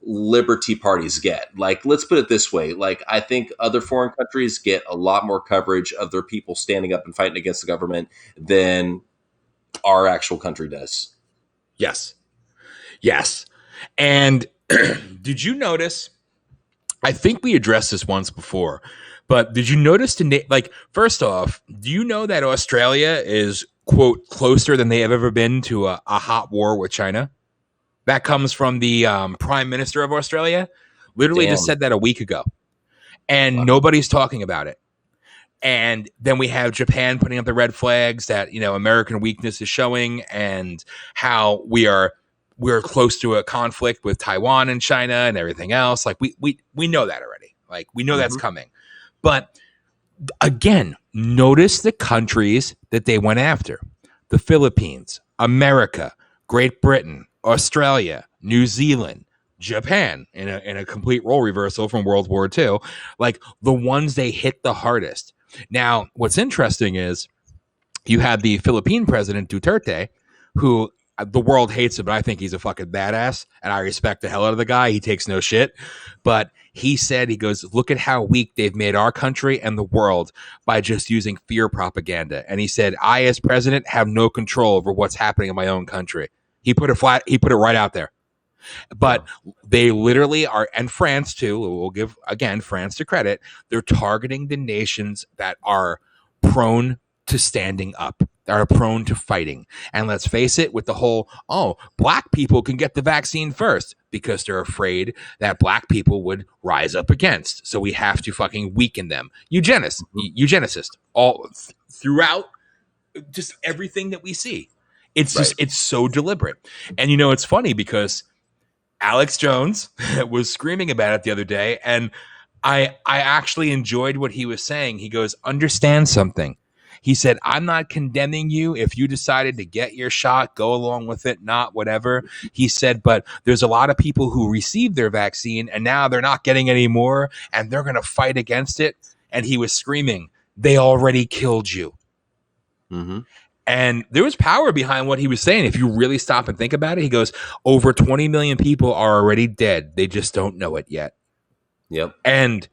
S2: liberty parties get. Like, let's put it this way. Like, I think other foreign countries get a lot more coverage of their people standing up and fighting against the government than our actual country does.
S3: Yes. And did you notice, I think we addressed this once before, but did you notice first off, do you know that Australia is, quote, closer than they have ever been to a hot war with China? That comes from the Prime Minister of Australia. Literally just said that a week ago. And nobody's talking about it. And then we have Japan putting up the red flags that, American weakness is showing, and how we're close to a conflict with Taiwan and China and everything else. Like, we know that already. Like, we know that's coming. But again, notice the countries that they went after: the Philippines, America, Great Britain, Australia, New Zealand, Japan, in a complete role reversal from World War II. Like, the ones they hit the hardest. Now, what's interesting is you have the Philippine president, Duterte, who the world hates him, but I think he's a fucking badass, and I respect the hell out of the guy. He takes no shit. But he goes, look at how weak they've made our country and the world by just using fear propaganda. And he said, I, as president, have no control over what's happening in my own country. He put it right out there. But they literally are, and France too, we'll give, again, France to credit, they're targeting the nations that are prone to standing up, that are prone to fighting. And let's face it, with the whole, black people can get the vaccine first, because they're afraid that black people would rise up against. So we have to fucking weaken them. Eugenicist, all throughout just everything that we see. It's just, it's so deliberate. And it's funny because Alex Jones was screaming about it the other day, and I actually enjoyed what he was saying. He goes, understand something. He said, I'm not condemning you if you decided to get your shot, go along with it, not whatever. He said, but there's a lot of people who received their vaccine and now they're not getting any more and they're going to fight against it. And he was screaming, they already killed you.
S2: Mm-hmm.
S3: And there was power behind what he was saying. If you really stop and think about it, he goes, over 20 million people are already dead. They just don't know it yet.
S2: Yep.
S3: And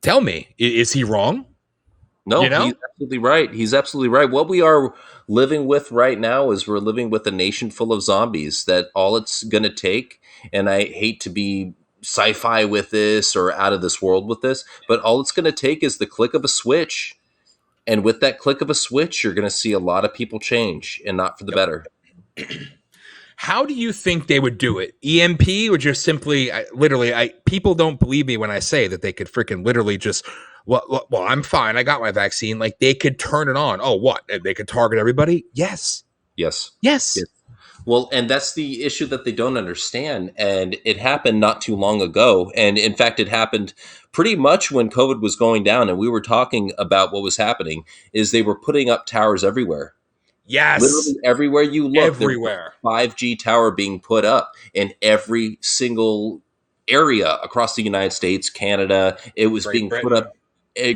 S3: tell me, is he wrong?
S2: No,
S3: You know?
S2: he's absolutely right. He's absolutely right. What we are living with right now is we're living with a nation full of zombies that all it's going to take, and I hate to be sci-fi with this or out of this world with this, but all it's going to take is the click of a switch. And with that click of a switch, you're going to see a lot of people change, and not for the better.
S3: How do you think they would do it? EMP or just simply, people don't believe me when I say that they could freaking literally just, well, I'm fine. I got my vaccine. Like they could turn it on. Oh, what? They could target everybody? Yes.
S2: Yes.
S3: Yes.
S2: Yes. Well, and that's the issue that they don't understand. And it happened not too long ago. And in fact, it happened pretty much when COVID was going down. And we were talking about what was happening is they were putting up towers everywhere.
S3: Yes.
S2: Literally everywhere you look,
S3: everywhere.
S2: There's a 5G tower being put up in every single area across the United States, Canada. It was being put up.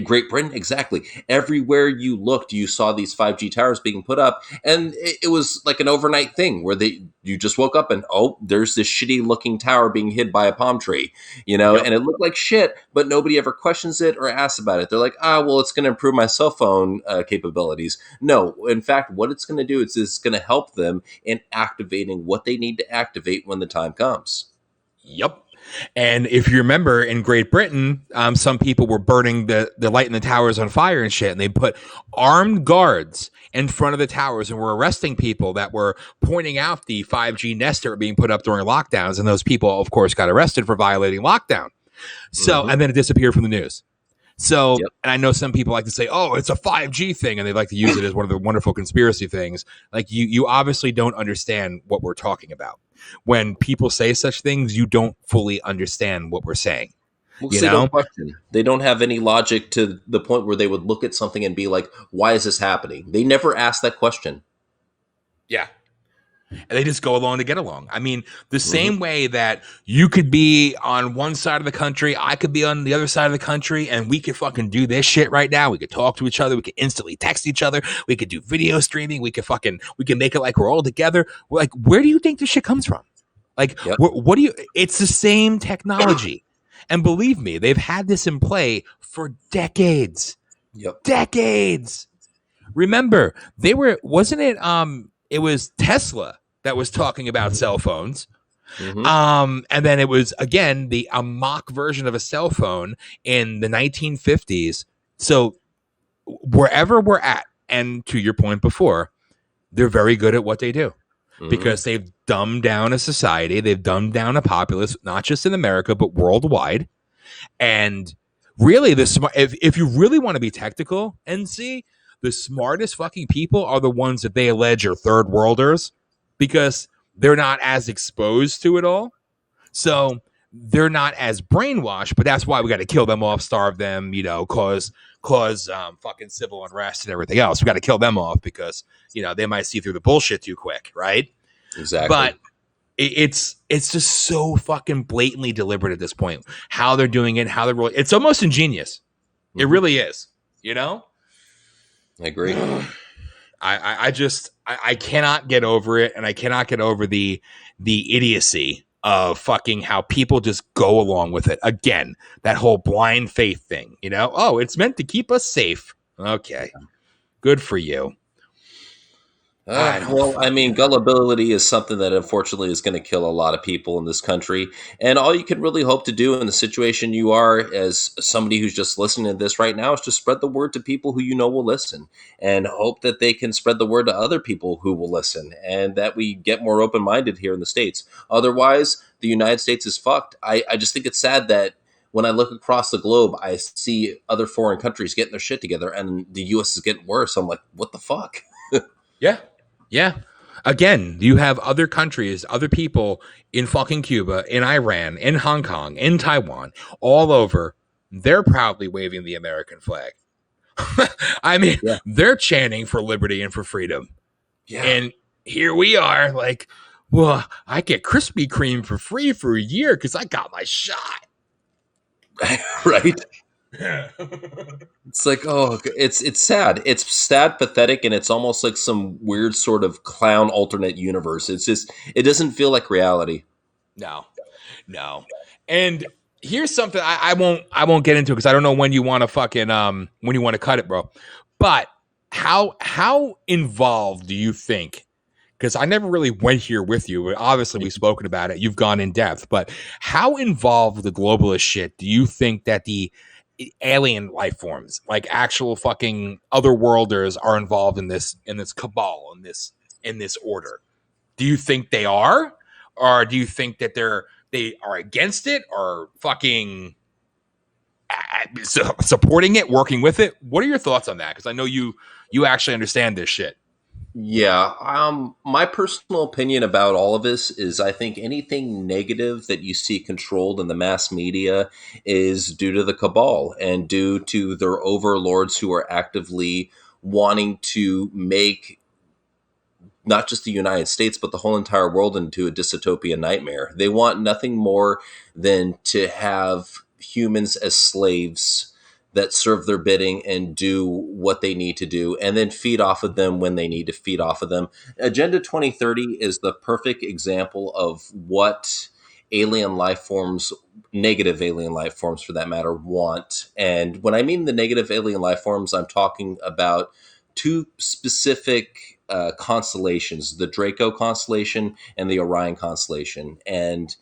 S2: Great Britain, exactly. Everywhere you looked, you saw these 5G towers being put up, and it was like an overnight thing where you just woke up and there's this shitty looking tower being hid by a palm tree,
S3: Yep.
S2: and it looked like shit, but nobody ever questions it or asks about it. They're like, well, it's going to improve my cell phone capabilities. No, in fact, what it's going to do is it's going to help them in activating what they need to activate when the time comes.
S3: Yep. And if you remember in Great Britain, some people were burning the light in the towers on fire and shit. And they put armed guards in front of the towers and were arresting people that were pointing out the 5G nests that were being put up during lockdowns. And those people, of course, got arrested for violating lockdown. So, and then it disappeared from the news. So, and I know some people like to say, oh, it's a 5G thing. And they like to use it as one of the wonderful conspiracy things. Like you obviously don't understand what we're talking about. When people say such things, you don't fully understand what we're saying.
S2: Well, they don't question. They don't have any logic to the point where they would look at something and be like, why is this happening? They never ask that question.
S3: Yeah. And they just go along to get along. I mean, the same way that you could be on one side of the country, I could be on the other side of the country, and we could fucking do this shit right now. We could talk to each other. We could instantly text each other. We could do video streaming. We can make it like we're all together. Like, where do you think this shit comes from? Like, what do you, it's the same technology. And believe me, they've had this in play for decades. Decades. Remember, it was Tesla that was talking about cell phones. And then it was, again, a mock version of a cell phone in the 1950s. So wherever we're at, and to your point before, they're very good at what they do because they've dumbed down a society. They've dumbed down a populace, not just in America, but worldwide. And really, if you really want to be technical and see, the smartest fucking people are the ones that they allege are third worlders because they're not as exposed to it all. So they're not as brainwashed, but that's why we got to kill them off, starve them, cause fucking civil unrest and everything else. We got to kill them off because, they might see through the bullshit too quick. Right.
S2: Exactly.
S3: But it's just so fucking blatantly deliberate at this point, how they're doing it, how they're rolling. It's almost ingenious. It really is, I
S2: agree.
S3: I cannot get over it, and I cannot get over the idiocy of fucking how people just go along with it. Again, that whole blind faith thing, Oh, it's meant to keep us safe. Okay, good for you.
S2: Gullibility is something that unfortunately is going to kill a lot of people in this country. And all you can really hope to do in the situation you are as somebody who's just listening to this right now is just spread the word to people who will listen and hope that they can spread the word to other people who will listen and that we get more open-minded here in the States. Otherwise, the United States is fucked. I just think it's sad that when I look across the globe, I see other foreign countries getting their shit together and the U.S. is getting worse. I'm like, what the fuck?
S3: Yeah. Again, you have other countries, other people in fucking Cuba, in Iran, in Hong Kong, in Taiwan, all over they're proudly waving the American flag. I mean,
S2: Yeah.
S3: they're chanting for liberty and for freedom.
S2: Yeah.
S3: And here we are, like, well, I get Krispy Kreme for free for a year because I got my shot.
S2: Right. It's like, oh, it's sad. It's sad, pathetic, and it's almost like some weird sort of clown alternate universe. It's just, it doesn't feel like reality.
S3: No. And here's something I won't get into because I don't know when you want to fucking when you want to cut it, bro. But how involved do you think? Because I never really went here with you. Obviously, we've spoken about it. You've gone in depth, but how involved with the globalist shit do you think that the alien life forms, like actual fucking otherworlders, are involved in this cabal, in this order? Do you think they are, or do you think that they are against it, or fucking supporting it, working with it? What are your thoughts on that? Because I know you actually understand this shit.
S2: Yeah, my personal opinion about all of this is I think anything negative that you see controlled in the mass media is due to the cabal and due to their overlords who are actively wanting to make not just the United States, but the whole entire world into a dystopian nightmare. They want nothing more than to have humans as slaves that serve their bidding and do what they need to do, and then feed off of them when they need to feed off of them. Agenda 2030 is the perfect example of what alien life forms, negative alien life forms for that matter, want. And when I mean the negative alien life forms, I'm talking about two specific constellations, the Draco constellation and the Orion constellation. And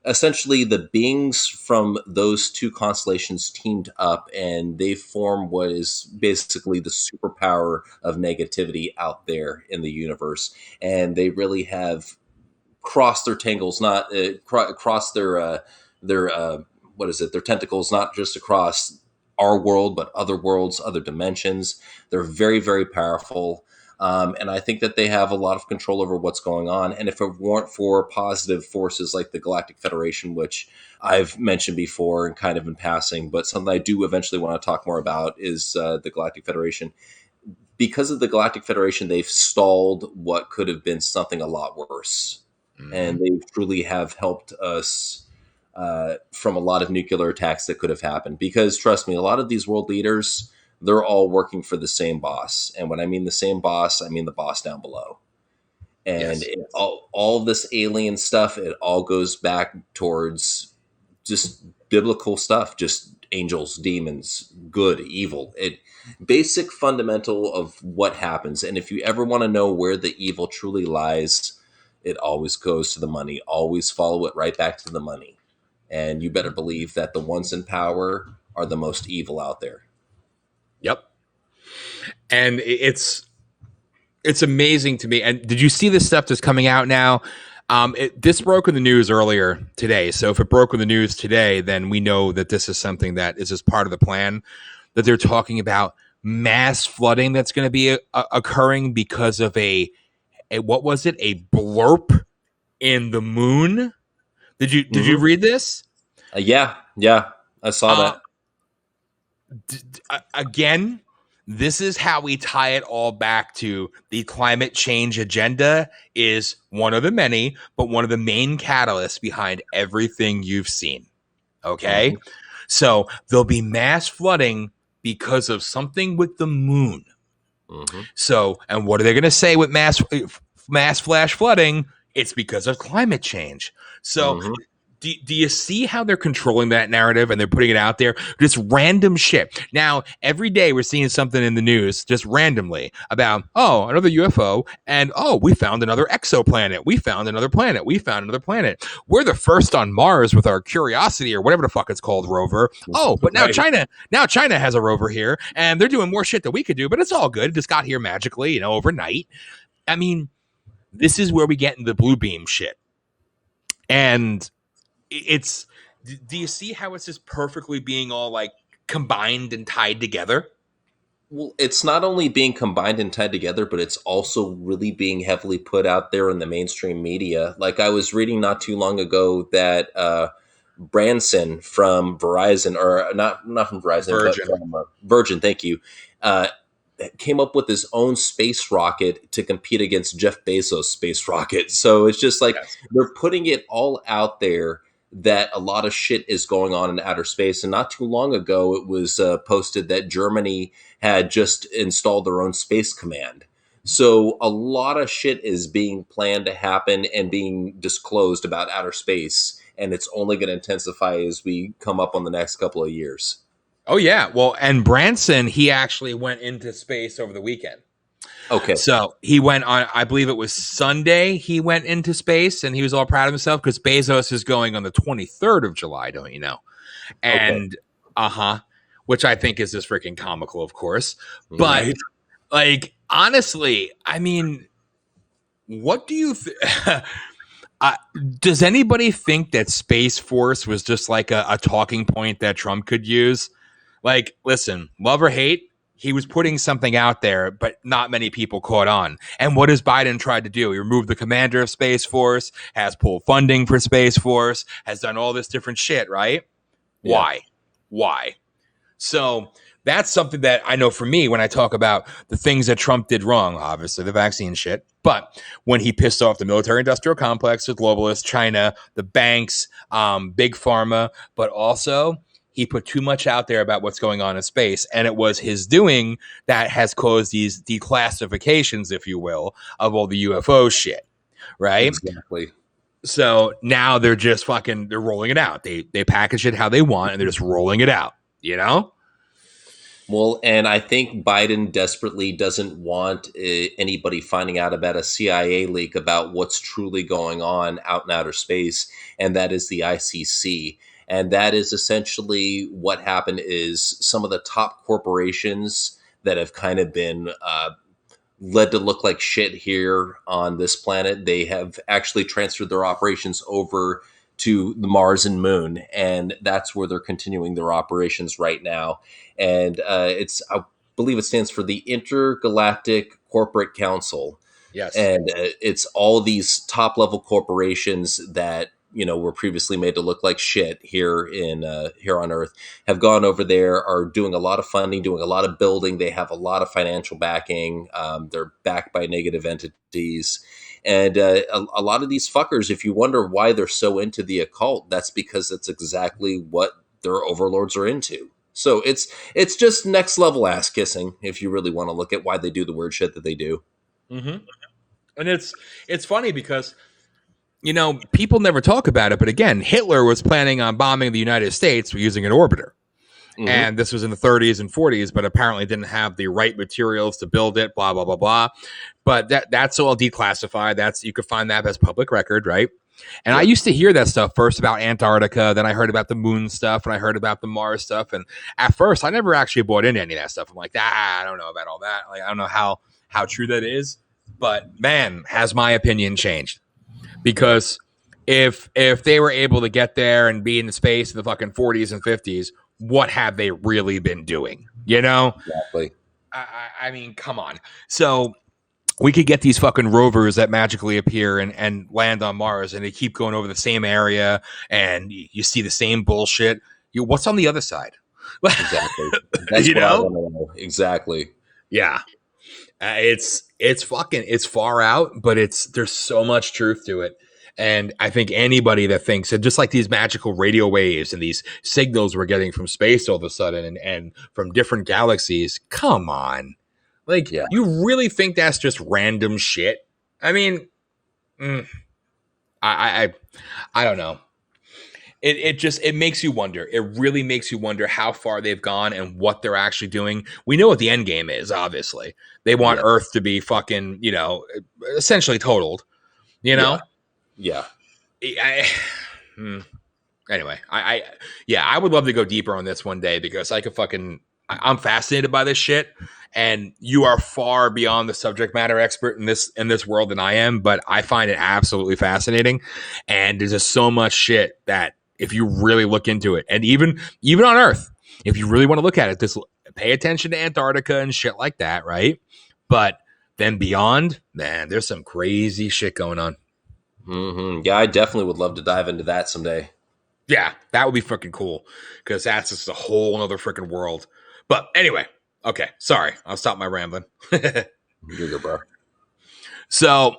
S2: essentially the beings from those two constellations teamed up and they form what is basically the superpower of negativity out there in the universe. And they really have crossed their tangles, not cross their what is it, their tentacles, not just across our world, but other worlds, other dimensions. They're very, very powerful. And I think that they have a lot of control over what's going on. And if it weren't for positive forces like the Galactic Federation, which I've mentioned before and kind of in passing, but something I do eventually want to talk more about is the Galactic Federation. Because of the Galactic Federation, they've stalled what could have been something a lot worse. Mm-hmm. And they truly have helped us from a lot of nuclear attacks that could have happened. Because trust me, a lot of these world leaders, they're all working for the same boss. And when I mean the same boss, I mean the boss down below. And yes, all of this alien stuff, it all goes back towards just biblical stuff, just angels, demons, good, evil. It basic fundamental of what happens. And if you ever want to know where the evil truly lies, it always goes to the money. Always follow it right back to the money. And you better believe that the ones in power are the most evil out there.
S3: Yep. And it's amazing to me. And did you see this stuff that's coming out now? This broke in the news earlier today. So if it broke in the news today, then we know that this is something that is just part of the plan, that they're talking about mass flooding that's going to be occurring because of a what was it? A blurp in the moon. Did you read this?
S2: Yeah. I saw
S3: that. Again, this is how we tie it all back to the climate change agenda is one of the many, but one of the main catalysts behind everything you've seen. Okay? Mm-hmm. So there'll be mass flooding because of something with the moon. Mm-hmm. So, and what are they going to say with mass flash flooding? It's because of climate change. So mm-hmm. Do you see how they're controlling that narrative and they're putting it out there? Just random shit. Now, every day we're seeing something in the news just randomly about, another UFO, and we found another exoplanet. We found another planet. We found another planet. We're the first on Mars with our Curiosity or whatever the fuck it's called rover. But now China has a rover here and they're doing more shit that we could do, but it's all good. It just got here magically, overnight. I mean, this is where we get into the blue beam shit. And do you see how it's just perfectly being all like combined and tied together?
S2: Well, it's not only being combined and tied together, but it's also really being heavily put out there in the mainstream media. Like I was reading not too long ago that Branson from Verizon, or not from Verizon,
S3: Virgin.
S2: but from Virgin. Thank you. Came up with his own space rocket to compete against Jeff Bezos' space rocket. So it's just like they're putting it all out there that a lot of shit is going on in outer space. And not too long ago, it was posted that Germany had just installed their own space command. So a lot of shit is being planned to happen and being disclosed about outer space. And it's only going to intensify as we come up on the next couple of years.
S3: Oh, yeah. Well, and Branson, he actually went into space over the weekend.
S2: Okay.
S3: So he went on, I believe it was Sunday, he went into space, and he was all proud of himself because Bezos is going on the 23rd of July, don't you know? And, which I think is just freaking comical, of course. But, like, honestly, I mean, what do you does anybody think that Space Force was just like a talking point that Trump could use? Like, listen, love or hate, he was putting something out there, but not many people caught on. And what has Biden tried to do? He removed the commander of Space Force, has pulled funding for Space Force, has done all this different shit, right? Yeah. Why? So that's something that I know for me when I talk about the things that Trump did wrong, obviously the vaccine shit, but when he pissed off the military-industrial complex, the globalists, China, the banks, big pharma, but also he put too much out there about what's going on in space, and it was his doing that has caused these declassifications, if you will, of all the UFO shit, right?
S2: Exactly.
S3: So now they're just they're rolling it out. They package it how they want, and they're just rolling it out, you know?
S2: Well, and I think Biden desperately doesn't want anybody finding out about a CIA leak about what's truly going on out in outer space, and that is the ICC. And that is essentially what happened is some of the top corporations that have kind of been led to look like shit here on this planet, they have actually transferred their operations over to the Mars and Moon. And that's where they're continuing their operations right now. And I believe it stands for the Intergalactic Corporate Council.
S3: Yes.
S2: And it's all these top level corporations that, you know, were previously made to look like shit here on Earth, have gone over there, are doing a lot of funding, doing a lot of building. They have a lot of financial backing. They're backed by negative entities. And a lot of these fuckers, if you wonder why they're so into the occult, that's because that's exactly what their overlords are into. So it's just next level ass kissing if you really want to look at why they do the weird shit that they do.
S3: Mm-hmm. And it's funny because, you know, people never talk about it, but again, Hitler was planning on bombing the United States using an orbiter. Mm-hmm. And this was in the 30s and 40s, but apparently didn't have the right materials to build it, blah, blah, blah, blah. But that's all declassified. You could find that as public record, right? And I used to hear that stuff first about Antarctica, then I heard about the moon stuff, and I heard about the Mars stuff. And at first, I never actually bought into any of that stuff. I'm like, I don't know about all that. Like, I don't know how true that is. But man, has my opinion changed. Because if they were able to get there and be in space in the fucking 40s and 50s, what have they really been doing? You know?
S2: Exactly.
S3: I mean, come on. So we could get these fucking rovers that magically appear and land on Mars, and they keep going over the same area, and you see the same bullshit. What's on the other side?
S2: Exactly. That's
S3: you
S2: what I
S3: know?
S2: want to know. Exactly.
S3: Yeah. It's far out, but there's so much truth to it. And I think anybody that thinks that just like these magical radio waves and these signals we're getting from space all of a sudden and from different galaxies, come on. Like, You really think that's just random shit? I mean, I don't know. It makes you wonder. It really makes you wonder how far they've gone and what they're actually doing. We know what the end game is, obviously. They want Earth to be fucking, you know, essentially totaled, you know?
S2: Yeah.
S3: Anyway, I would love to go deeper on this one day because I'm fascinated by this shit, and you are far beyond the subject matter expert in this world than I am, but I find it absolutely fascinating. And there's just so much shit that if you really look into it, and even on Earth, if you really want to look at it, just pay attention to Antarctica and shit like that, right? But then beyond, man, there's some crazy shit going on.
S2: Mm-hmm. Yeah, I definitely would love to dive into that someday.
S3: Yeah, that would be freaking cool because that's just a whole other freaking world. But anyway, okay, sorry, I'll stop my rambling.
S2: You're good, bro.
S3: So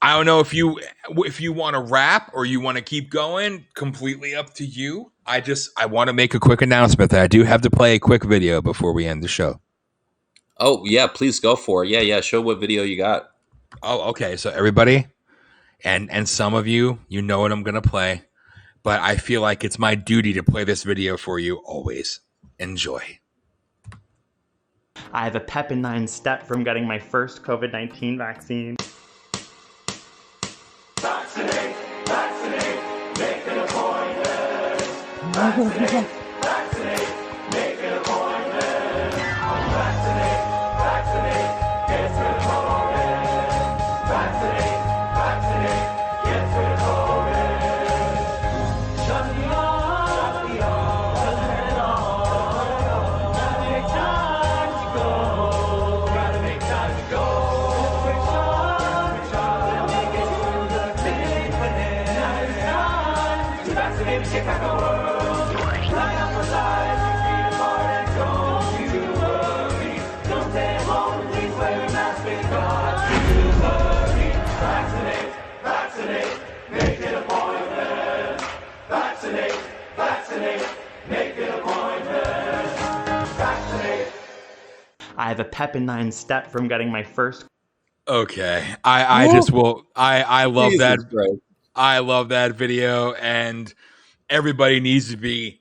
S3: I don't know if you want to wrap or you want to keep going. Completely up to you. I want to make a quick announcement that I do have to play a quick video before we end the show.
S2: Oh yeah, please go for it. Yeah. Show what video you got.
S3: Oh, okay. So everybody, and some of you know what I'm gonna play, but I feel like it's my duty to play this video for you always. Enjoy.
S4: I have a pep in 9 step from getting my first COVID-19 vaccine.
S5: Vaccinate, vaccinate, make an appointment. Vaccinate, vaccinate, make an appointment. Vaccinate, vaccinate, get rid of COVID. Vaccinate, vaccinate, get rid of COVID. Shut the arm, shut the arm. Gotta make time to go. Gotta make time to go. Vaccinate Chicago world. Line up for life, 6 feet apart and don't you worry. Don't stay home, please wear your mask, we've got to hurry. Vaccinate, vaccinate, make an appointment. Vaccinate, vaccinate, make an appointment. Vaccinate.
S4: I have a pep in 9 step from getting my first.
S3: Okay, I love
S2: Jesus
S3: that.
S2: Christ.
S3: I love that video, and everybody needs to see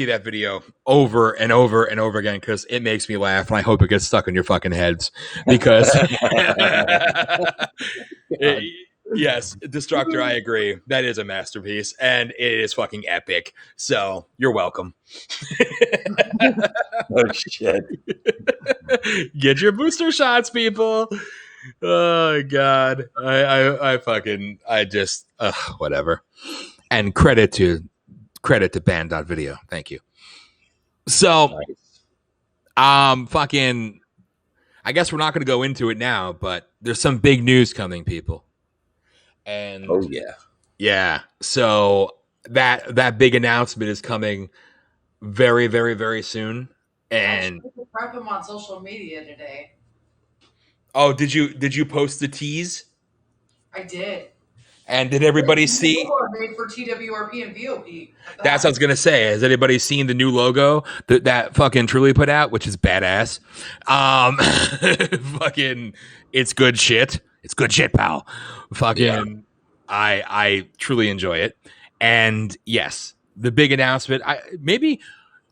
S3: that video over and over and over again because it makes me laugh, and I hope it gets stuck in your fucking heads because yes, Destructor, I agree. That is a masterpiece, and it is fucking epic. So you're welcome.
S2: Oh shit.
S3: Get your booster shots, people. Oh God, I just whatever. And credit to band.video. Thank you. So, fucking. I guess we're not going to go into it now, but there's some big news coming, people. And
S2: Oh yeah.
S3: yeah. So that big announcement is coming very, very, very soon. And
S1: I tried to prep him on social media today.
S3: oh, did you post the tease?
S1: I did.
S3: And did everybody see?
S1: Made for TWRP and VOP.
S3: That's what I was gonna say. Has anybody seen the new logo that fucking Truly put out, which is badass? Fucking, it's good shit. It's good shit, pal. Fucking, yeah. I truly enjoy it. And yes, the big announcement.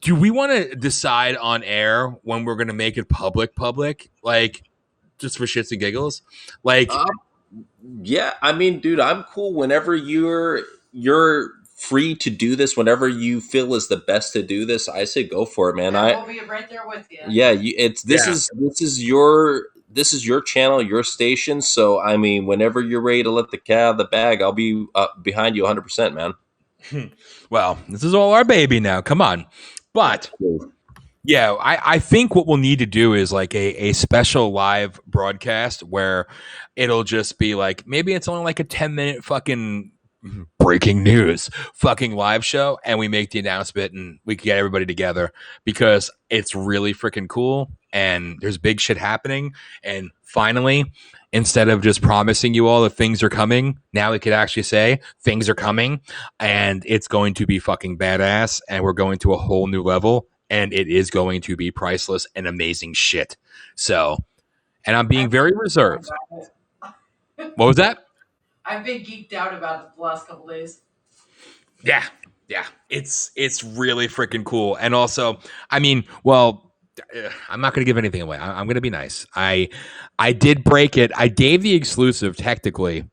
S3: Do we want to decide on air when we're gonna make it public? Like, just for shits and giggles, like.
S2: Yeah, I mean, dude, I'm cool whenever you're free to do this. Whenever you feel is the best to do this, I say go for it, man.
S1: We'll be right there with you.
S2: Yeah, this is your channel, your station. So I mean, whenever you're ready to let the cat out of the bag, I'll be behind you 100%, man.
S3: Well, this is all our baby now. Come on, but. Yeah, I think what we'll need to do is like a special live broadcast where it'll just be like, maybe it's only like a 10-minute fucking breaking news fucking live show, and we make the announcement and we can get everybody together because it's really freaking cool and there's big shit happening. And finally, instead of just promising you all that things are coming, now we could actually say things are coming and it's going to be fucking badass and we're going to a whole new level. And it is going to be priceless and amazing shit. So, and I'm being very reserved. What was that?
S1: I've been geeked out about it the last couple days.
S3: Yeah. It's really freaking cool. And also, I mean, well, I'm not going to give anything away. I'm going to be nice. I did break it. I gave the exclusive technically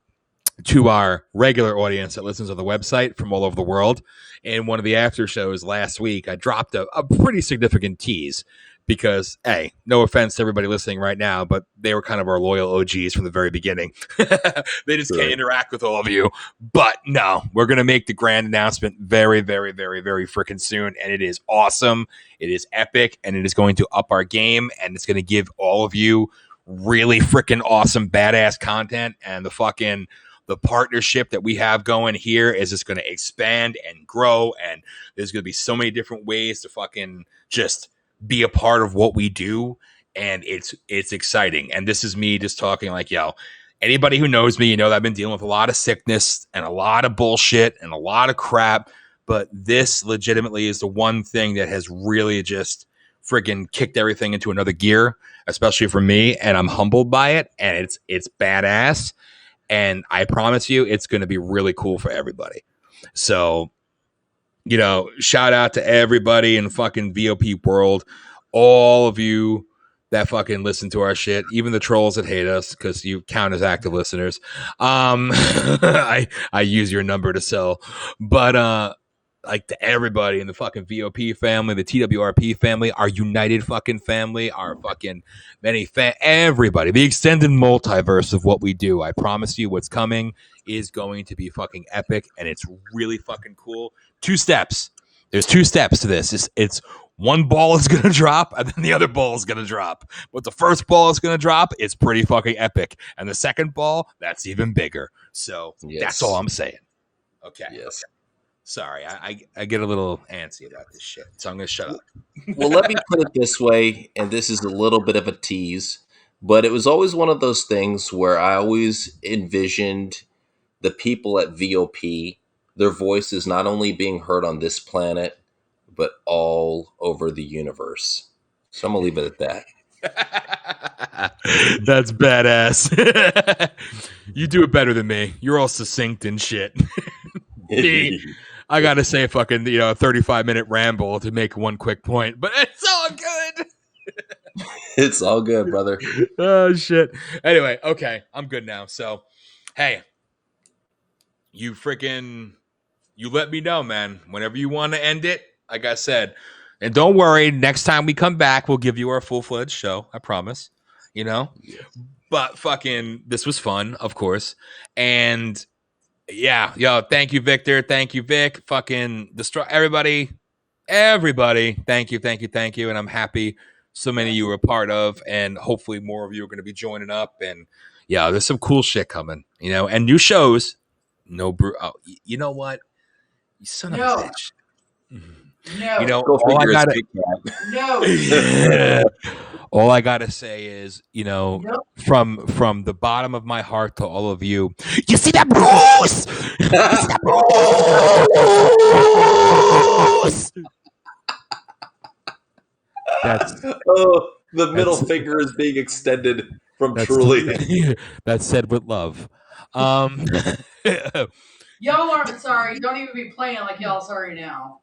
S3: to our regular audience that listens on the website from all over the world. In one of the after shows last week, I dropped a pretty significant tease because, hey, no offense to everybody listening right now, but they were kind of our loyal OGs from the very beginning. They just can't interact with all of you. But no, we're going to make the grand announcement very, very, very, very freaking soon. And it is awesome. It is epic. And it is going to up our game. And it's going to give all of you really freaking awesome, badass content. And the the partnership that we have going here is just going to expand and grow, and there's going to be so many different ways to fucking just be a part of what we do, and it's exciting. And this is me just talking like, yo, anybody who knows me, you know that I've been dealing with a lot of sickness and a lot of bullshit and a lot of crap, but this legitimately is the one thing that has really just freaking kicked everything into another gear, especially for me, and I'm humbled by it, and it's badass, and I promise you it's going to be really cool for everybody. So, you know, shout out to everybody in the fucking VOP world, all of you that fucking listen to our shit, even the trolls that hate us because you count as active listeners. I use your number to sell, but like to everybody in the fucking VOP family, the TWRP family, our United fucking family, our fucking everybody, the extended multiverse of what we do. I promise you what's coming is going to be fucking epic, and it's really fucking cool. 2 steps. There's 2 steps to this. It's one ball is going to drop, and then the other ball is going to drop. But the first ball is going to drop, it's pretty fucking epic. And the second ball, that's even bigger. So that's all I'm saying. Okay.
S2: Yes.
S3: Sorry, I get a little antsy about this shit, so I'm going to shut up.
S2: Well, let me put it this way, and this is a little bit of a tease, but it was always one of those things where I always envisioned the people at VOP, their voices not only being heard on this planet, but all over the universe. So I'm going to leave it at that.
S3: That's badass. You do it better than me. You're all succinct and shit. Me, I gotta say, fucking, you know, a 35-minute ramble to make one quick point, but it's all good.
S2: It's all good, brother.
S3: Oh shit. Anyway, okay, I'm good now. So, hey, you let me know, man. Whenever you want to end it, like I said, and don't worry. Next time we come back, we'll give you our full-fledged show. I promise. You know, but fucking, this was fun, of course, and. Yeah, yo, thank you, Victor. Thank you, Vic. Fucking everybody. Thank you. And I'm happy so many of you are a part of, and hopefully more of you are going to be joining up. And yeah, there's some cool shit coming, you know, and new shows. No, oh, you know what? You son of a bitch.
S1: No.
S3: You know, all I gotta say is, you know, from the bottom of my heart to all of you, you see that, Bruce? You see that, Bruce? That's
S2: the middle finger is being extended from Truly.
S3: That's said with love.
S1: Y'all aren't sorry. Don't even be playing like y'all sorry now.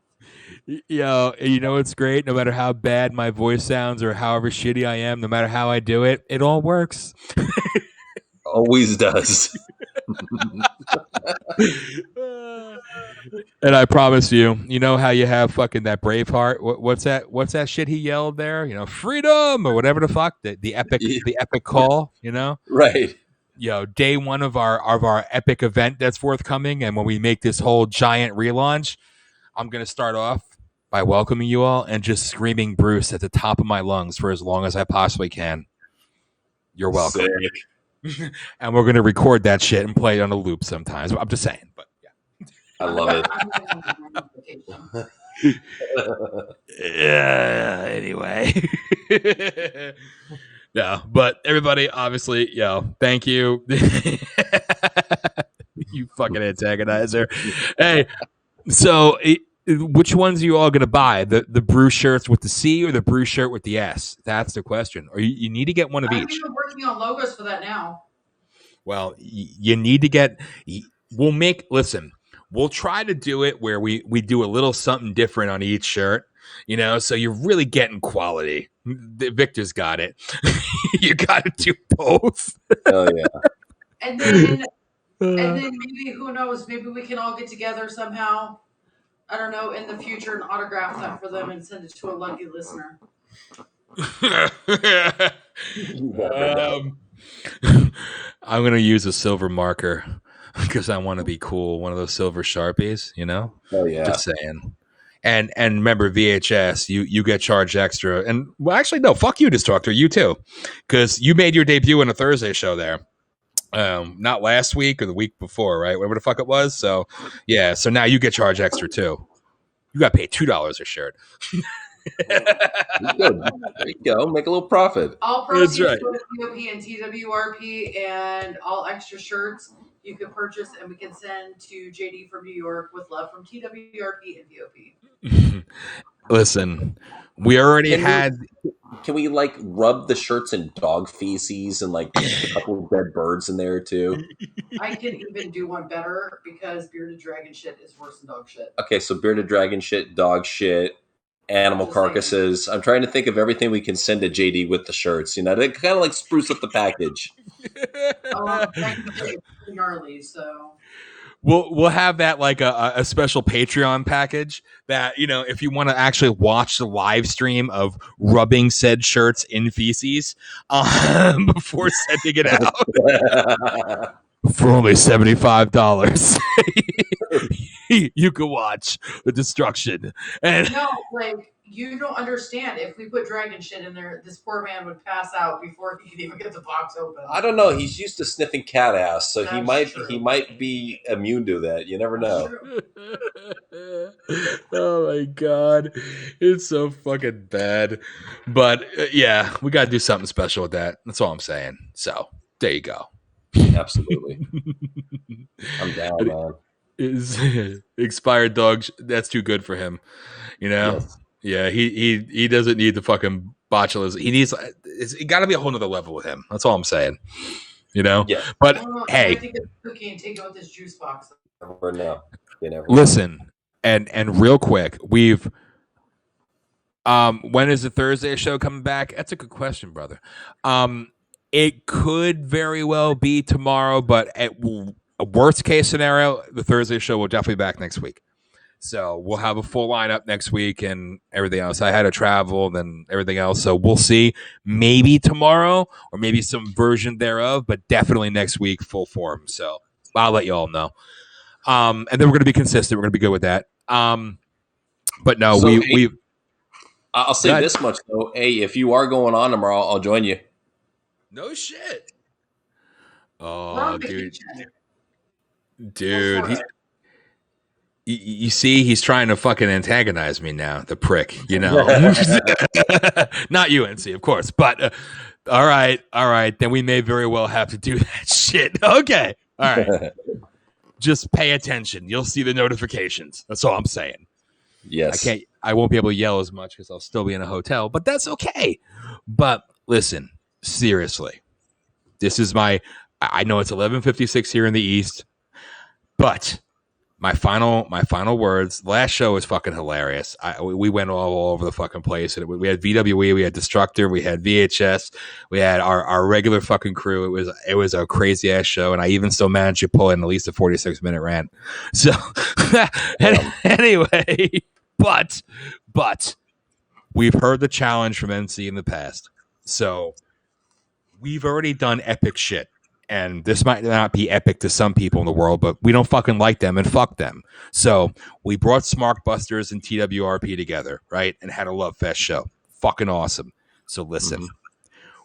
S3: Yo, you know what's great? No matter how bad my voice sounds or however shitty I am, no matter how I do it, it all works.
S2: Always does.
S3: And I promise you, you know how you have fucking that Braveheart? What's that shit he yelled there? You know, freedom or whatever the fuck, the epic call, you know?
S2: Right.
S3: Yo, day one of our epic event that's forthcoming, and when we make this whole giant relaunch, I'm going to start off by welcoming you all and just screaming Bruce at the top of my lungs for as long as I possibly can. You're welcome. Sick. And we're going to record that shit and play it on a loop sometimes. I'm just saying, but yeah.
S2: I love
S3: it. Yeah, anyway. Yeah, but everybody, obviously, yo, thank you. You fucking antagonizer. Hey, so which ones are you all going to buy? The Bruce shirts with the C or the Bruce shirt with the S? That's the question. Or you need to get one of each.
S1: I'm even working on logos for that now.
S3: Well, you need to get. We'll try to do it where we do a little something different on each shirt. You know, so you're really getting quality. Victor's got it. You got to do both.
S2: Oh yeah.
S1: And then maybe, who knows? Maybe we can all get together somehow. I don't know, in the future, and autograph that for them and send it to a lucky listener.
S3: I'm gonna use a silver marker because I want to be cool. One of those silver Sharpies, you know.
S2: Oh yeah.
S3: Just saying. And remember, VHS, you get charged extra. And well, actually, no, fuck you, Destructor, you too, because you made your debut in a Thursday show there. not last week or the week before, right? Whatever the fuck it was. So yeah, so now you get charged extra too. You got paid $2 a shirt.
S2: Good. There you go. Make a little profit.
S1: All proceeds
S3: right.
S1: go to VOP and TWRP, and all extra shirts you can purchase, and we can send to JD from New York with love from TWRP and VOP.
S3: Listen, we already had.
S2: Can we like rub the shirts in dog feces and like a couple of dead birds in there too?
S1: I can even do one better because bearded dragon shit is worse than dog shit.
S2: Okay, so bearded dragon shit, dog shit, animal
S1: Just saying.
S2: carcasses. I'm trying to think of everything we can send to JD with the shirts. You know, they kind of like spruce up the package.
S1: Gnarly, so
S3: We'll have that like a special Patreon package that, you know, if you want to actually watch the live stream of rubbing said shirts in feces before sending it out for only $75, you can watch the destruction. And
S1: no, like you don't understand. If we put dragon shit in there, this poor man would pass out before he could even get the box open.
S2: I don't know. He's used to sniffing cat ass, so he
S1: That's true.
S2: might be immune to that. You never know.
S3: Oh my god, it's so fucking bad. But yeah, we got to do something special with that. That's all I'm saying. So there you go.
S2: Absolutely. I'm down, man.
S3: Is expired dog. That's too good for him. You know.
S2: Yes.
S3: Yeah, he doesn't need the fucking botulism. He needs. It got to be a whole nother level with him. That's all I'm saying. You know.
S2: Yeah.
S3: But
S1: I
S3: hey,
S1: think it's cookie and take it with this juice box.
S2: Never know. You never know.
S3: listen, and real quick, we've. When is the Thursday show coming back? That's a good question, brother. It could very well be tomorrow, but at worst case scenario, the Thursday show will definitely be back next week. So we'll have a full lineup next week and everything else. I had to travel and everything else. So we'll see. Maybe tomorrow or maybe some version thereof, but definitely next week, full form. So I'll let you all know. And then we're going to be consistent. We're going to be good with that. But no,
S2: So,
S3: we
S2: I'll say this much though. Hey, if you are going on tomorrow, I'll join you.
S3: no shit.
S1: We're
S3: Oh,
S1: on
S3: dude.
S1: vacation.
S3: Dude,
S1: Go for
S3: you see, he's trying to fucking antagonize me now, the prick, you know. Not UNC, of course, but all right. Then we may very well have to do that shit. Okay, all right. Just pay attention. You'll see the notifications. That's all I'm saying.
S2: Yes.
S3: I won't be able to yell as much because I'll still be in a hotel, but that's okay. But listen, seriously, this is I know it's 11:56 here in the East, but my final words. Last show was fucking hilarious. We went all over the fucking place, and we had VWE, we had Destructor, we had VHS, we had our regular fucking crew. It was a crazy ass show, and I even still managed to pull in at least a 46-minute rant. So anyway, but we've heard the challenge from NC in the past, so we've already done epic shit. And this might not be epic to some people in the world, but we don't fucking like them and fuck them. So we brought Smart Busters and TWRP together, right? And had a Love Fest show. Fucking awesome. So listen,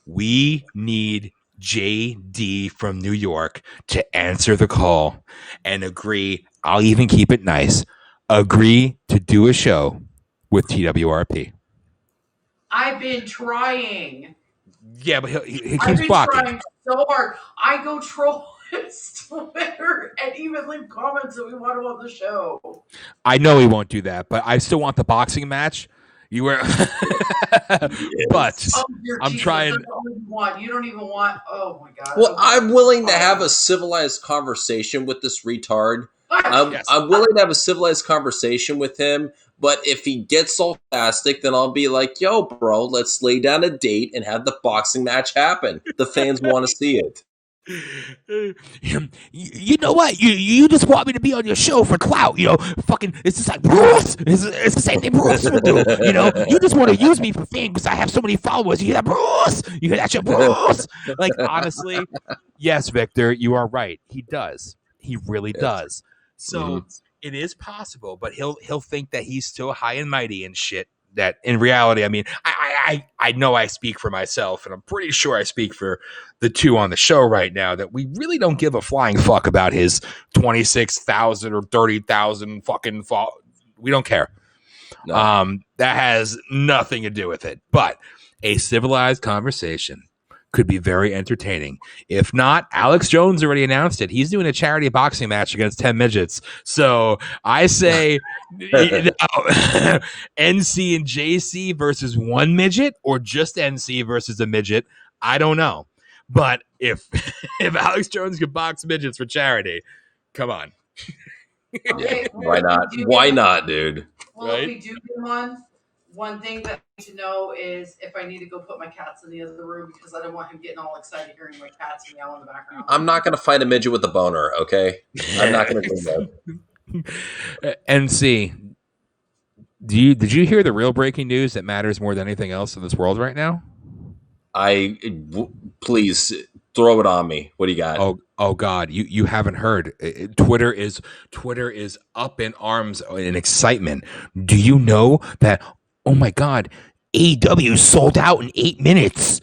S3: we need JD from New York to answer the call and agree. I'll even keep it nice. Agree to do a show with TWRP.
S1: I've been trying.
S3: Yeah, but he
S1: I've
S3: keeps
S1: been
S3: blocking.
S1: trying so hard. I go troll his Twitter and even leave comments that we want him on the show.
S3: I know he won't do that, but I still want the boxing match. You were, but
S1: Oh, dear
S3: I'm
S1: Jesus,
S3: trying.
S1: that's all you want. You don't even want. Oh my god.
S2: Well, I'm willing to have a civilized conversation with this retard.
S3: Yes.
S2: I'm willing to have a civilized conversation with him, but if he gets saltastic, then I'll be like, yo, bro, let's lay down a date and have the boxing match happen. The fans want to see it.
S3: You know what? You just want me to be on your show for clout, you know? Fucking, it's just like Bruce. It's the same thing Bruce would do, you know? You just want to use me for fame because I have so many followers. You hear that, Bruce? You hear that shit, Bruce? Like, honestly, yes, Victor, you are right. He does. He really does. So it is possible, but he'll think that he's still high and mighty and shit. That in reality, I mean, I I know I speak for myself, and I'm pretty sure I speak for the two on the show right now, that we really don't give a flying fuck about his 26,000 or 30,000 fucking we don't care.
S2: No.
S3: That has nothing to do with it. But a civilized conversation could be very entertaining. If not, Alex Jones already announced it. He's doing a charity boxing match against 10 midgets. So I say NC and JC versus one midget, or just NC versus a midget. I don't know. But if Alex Jones could box midgets for charity, come on.
S1: Okay,
S2: Why not? Why not, dude?
S1: Well,
S3: Right?
S1: if we do get him on, one thing that I need to know is if I need to go put my cats in the other room, because I don't want him getting all excited hearing my cats meow in the background.
S2: I'm not going to fight a midget with a boner, okay? I'm not going to do that.
S3: NC, did you hear the real breaking news that matters more than anything else in this world right now?
S2: Please throw it on me. What do you got?
S3: Oh God, you haven't heard. Twitter is up in arms in excitement. Do you know that? Oh my God, AEW sold out in 8 minutes.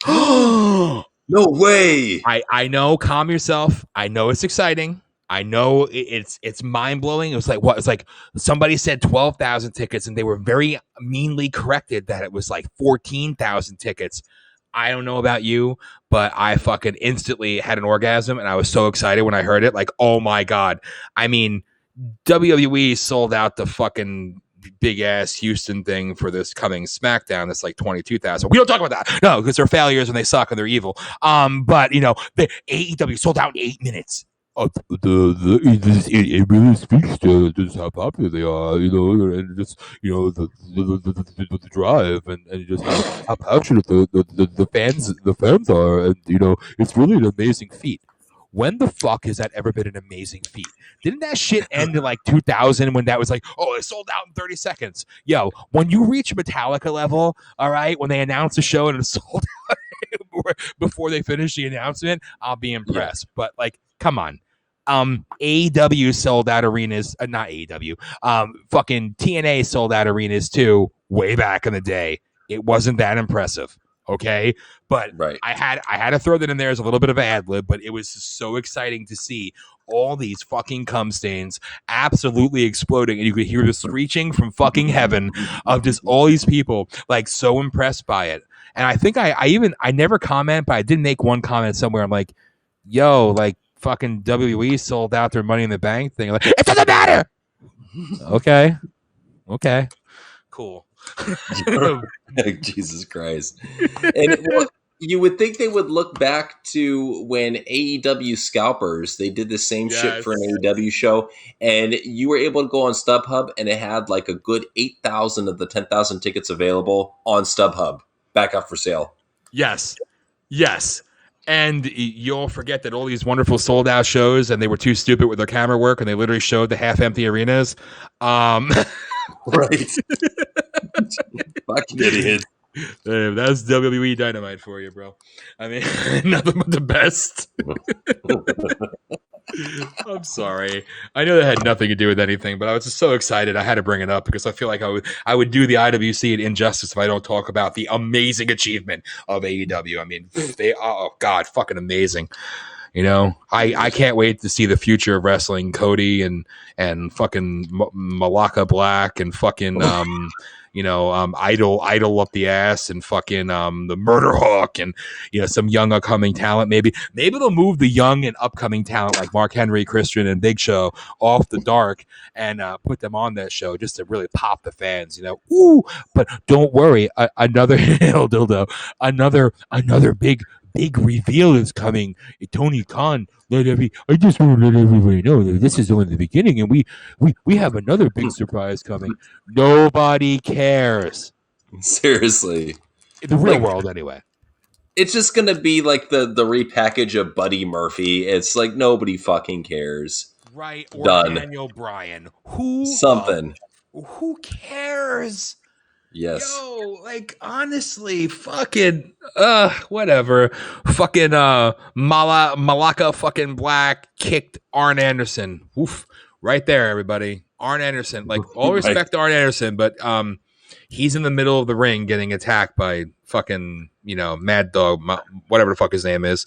S2: No way.
S3: I know. Calm yourself. I know it's exciting. I know it's mind blowing. It was like what? It's like somebody said 12,000 tickets, and they were very meanly corrected that it was like 14,000 tickets. I don't know about you, but I fucking instantly had an orgasm, and I was so excited when I heard it. Like, oh my God. I mean, WWE sold out the fucking big ass Houston thing for this coming SmackDown. That's like 22,000. We don't talk about that. No, because they're failures and they suck and they're evil. But you know, the AEW sold out in 8 minutes. It really speaks to just how popular they are, you know, and just, you know, the drive and just how passionate the fans are, and you know, it's really an amazing feat. When the fuck has that ever been an amazing feat? Didn't that shit end in like 2000 when that was like, oh, it sold out in 30 seconds? Yo, when you reach Metallica level, all right, when they announce a show and it's sold out before they finish the announcement, I'll be impressed. But like, come on. AEW sold out arenas, not AEW. Fucking TNA sold out arenas too, way back in the day. It wasn't that impressive, okay? But
S2: Right.
S3: I had to throw that in there as a little bit of an ad lib. But it was so exciting to see all these fucking cum stains absolutely exploding, and you could hear the screeching from fucking heaven of just all these people like so impressed by it. And I think I never comment, but I did make one comment somewhere. I'm like, yo, like, fucking WWE sold out their Money in the Bank thing. Like, it doesn't matter. Okay, cool.
S2: Jesus Christ. And well, you would think they would look back to when AEW scalpers, they did the same shit for an AEW show, and you were able to go on StubHub, and it had like a good 8,000 of the 10,000 tickets available on StubHub back up for sale.
S3: Yes. And you'll forget that all these wonderful sold out shows, and they were too stupid with their camera work, and they literally showed the half empty arenas.
S2: Right. Fucking idiots.
S3: That's WWE Dynamite for you, bro. I mean, nothing but the best. I'm sorry. I know that had nothing to do with anything, but I was just so excited. I had to bring it up because I feel like I would do the IWC an injustice if I don't talk about the amazing achievement of AEW. I mean, they oh God, fucking amazing. You know, I can't wait to see the future of wrestling. Cody and fucking Malaka Black and fucking Idol up the ass and fucking the Murder Hawk and some young upcoming talent. Maybe they'll move the young and upcoming talent like Mark Henry, Christian, and Big Show off the dark and put them on that show just to really pop the fans. Ooh, but don't worry, another dildo, another big reveal is coming. Tony Khan I just want to let everybody know that this is only the beginning, and we have another big surprise coming. Nobody cares.
S2: Seriously.
S3: In the real world, anyway.
S2: It's just going to be like the repackage of Buddy Murphy. It's like nobody fucking cares.
S3: Right. Or
S2: Done.
S3: Daniel Bryan.
S2: Something.
S3: Who cares?
S2: Yes.
S3: Yo, like, honestly, fucking, whatever. Fucking, Malaka fucking Black kicked Arn Anderson. Oof. Right there, everybody. Arn Anderson. Like, all respect to Arn Anderson, but, He's in the middle of the ring getting attacked by fucking, Mad Dog, whatever the fuck his name is.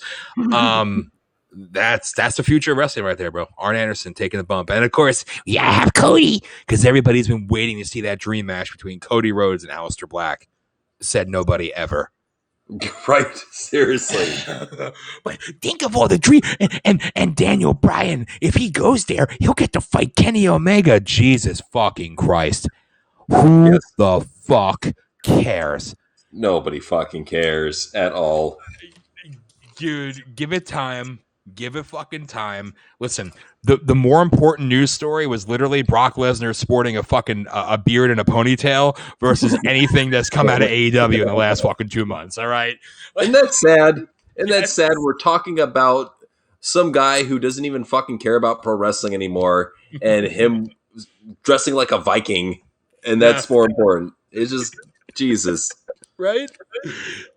S3: That's the future of wrestling right there, bro. Arn Anderson taking the bump. And of course, I have Cody, because everybody's been waiting to see that dream match between Cody Rhodes and Aleister Black. Said nobody ever.
S2: Right, seriously.
S3: But think of all the dream and Daniel Bryan. If he goes there, he'll get to fight Kenny Omega. Jesus fucking Christ. Who the fuck cares?
S2: Nobody fucking cares at all.
S3: Dude, give it time. Give it fucking time. Listen, the more important news story was literally Brock Lesnar sporting a fucking a beard and a ponytail versus anything that's come out of AEW in the last fucking 2 months. All right,
S2: Isn't that sad? Isn't that sad? We're talking about some guy who doesn't even fucking care about pro wrestling anymore, and him dressing like a Viking, and that's more important. It's just Jesus.
S3: Right?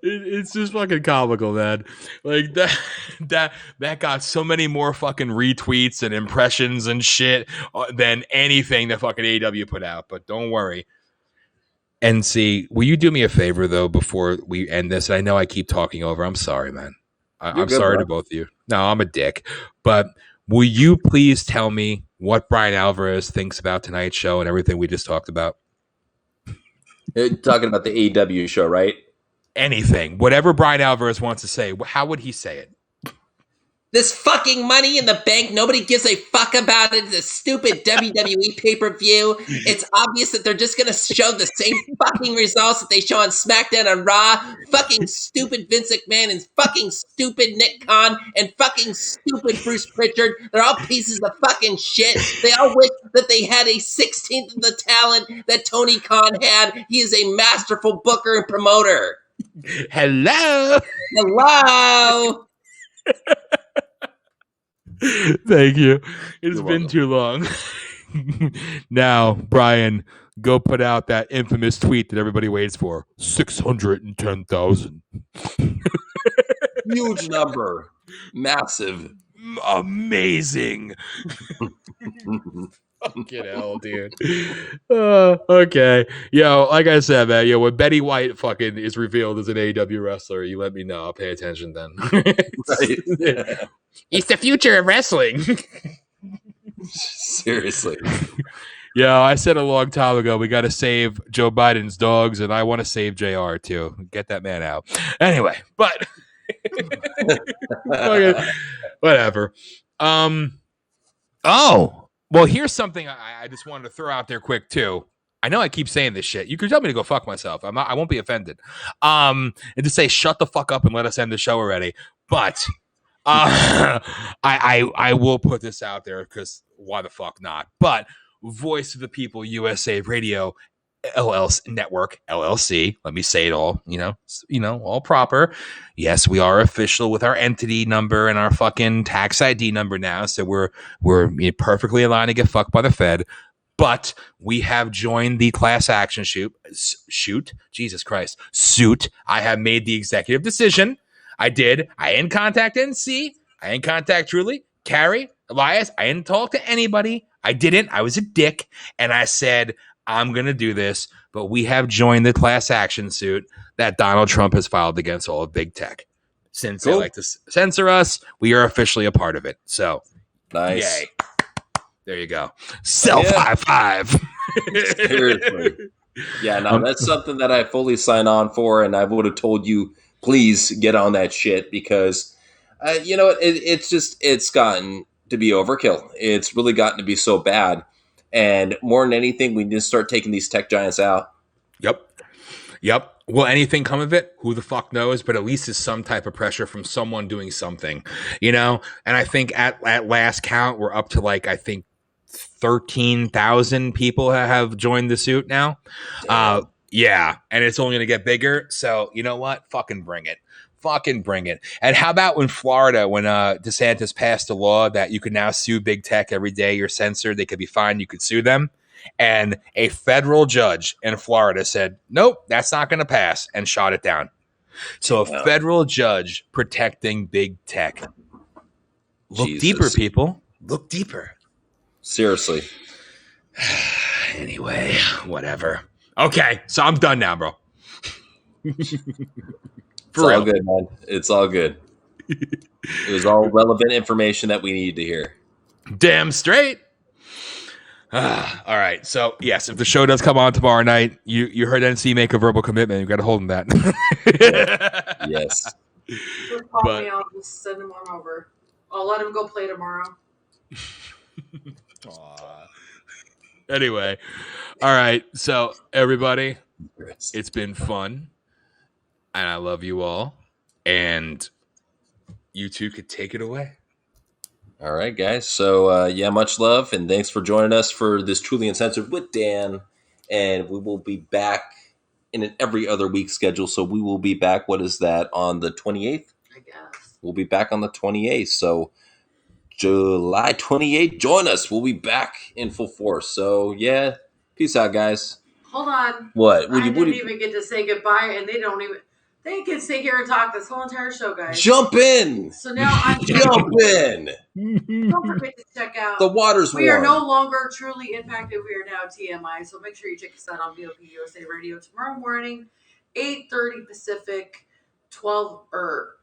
S3: It's just fucking comical, man. Like that got so many more fucking retweets and impressions and shit than anything that fucking AEW put out. But don't worry. NC, will you do me a favor though before we end this? And I know I keep talking over. I'm sorry, man. I'm
S2: good,
S3: sorry
S2: bro.
S3: to both of you. No, I'm a dick. But will you please tell me what Brian Alvarez thinks about tonight's show and everything we just talked about?
S2: You're talking about the AEW show, right?
S3: Anything. Whatever Brian Alvarez wants to say, how would he say it?
S6: This fucking Money in the Bank, nobody gives a fuck about it. The stupid WWE pay-per-view. It's obvious that they're just going to show the same fucking results that they show on SmackDown and Raw. Fucking stupid Vince McMahon and fucking stupid Nick Khan and fucking stupid Bruce Pritchard. They're all pieces of fucking shit. They all wish that they had a 16th of the talent that Tony Khan had. He is a masterful booker and promoter.
S3: Hello.
S6: Hello.
S3: Thank you. It's been too long. Now, Brian, go put out that infamous tweet that everybody waits for. 610,000.
S2: Huge number. Massive.
S3: Amazing. Fucking hell, dude. Okay. Yo, like I said, man, when Betty White fucking is revealed as an AEW wrestler, you let me know. I'll pay attention then.
S2: Right.
S3: It's the future of wrestling.
S2: Seriously.
S3: Yeah, I said a long time ago, we got to save Joe Biden's dogs, and I want to save JR too. Get that man out. Anyway, but okay, whatever. Oh, well, here's something I just wanted to throw out there quick too. I know I keep saying this shit. You can tell me to go fuck myself. I won't be offended. And to say shut the fuck up and let us end the show already. But I will put this out there because why the fuck not? But Voice of the People USA Radio LLC Network LLC. Let me say it all, all proper. Yes, we are official with our entity number and our fucking tax ID number now, so we're perfectly aligned to get fucked by the Fed. But we have joined the class action suit. Jesus Christ, suit. I have made the executive decision. I did. I didn't contact NC. I didn't contact Truly, Carrie, Elias. I didn't talk to anybody. I didn't. I was a dick, and I said, I'm going to do this, but we have joined the class action suit that Donald Trump has filed against all of big tech. Since they like to censor us, we are officially a part of it. So,
S2: Nice.
S3: Yay. There you go. High five.
S2: Seriously. Yeah, no, that's something that I fully sign on for, and I would have told you, please get on that shit because, it's gotten to be overkill. It's really gotten to be so bad. And more than anything, we need to start taking these tech giants out.
S3: Yep. Will anything come of it? Who the fuck knows? But at least it's some type of pressure from someone doing something, And I think at last count, we're up to 13,000 people have joined the suit now. Yeah. And it's only going to get bigger. So you know what? Fucking bring it. And how about when Florida, when DeSantis passed a law that you could now sue big tech every day you're censored, they could be fined, you could sue them. And a federal judge in Florida said, nope, that's not going to pass, and shot it down. So a federal judge protecting big tech. Look deeper, people. Look deeper.
S2: Seriously.
S3: Anyway, whatever. Okay, so I'm done now, bro.
S2: It's
S3: For real.
S2: all good, man. It's all good. It was all relevant information that we needed to hear.
S3: Damn straight. All right. So yes, if the show does come on tomorrow night, you heard NC make a verbal commitment. You got to hold him that.
S2: Yes.
S1: Just call
S3: But-
S1: me. I'll just send him on over. I'll let him go play tomorrow.
S3: Aw. Anyway, all right. So everybody, it's been fun, and I love you all. And you two could take it away.
S2: All right, guys. So, much love, and thanks for joining us for this Truly Uncensored with Dan. And we will be back in an every other week schedule. So we will be back, what is that, on the 28th?
S1: I guess.
S2: We'll be back on the 28th. So July 28th, join us. We'll be back in full force. So, yeah, peace out, guys.
S1: Hold on.
S2: What?
S1: I didn't even get to say goodbye, and they can sit here and talk this whole entire show, guys.
S2: Jump in!
S1: So now I'm
S2: Jump in!
S1: Don't forget to check out.
S2: The water's
S1: We are
S2: warm.
S1: no longer truly impacted. We are now TMI. So make sure you check us out on VOP USA Radio tomorrow morning, 8:30 Pacific, 12 or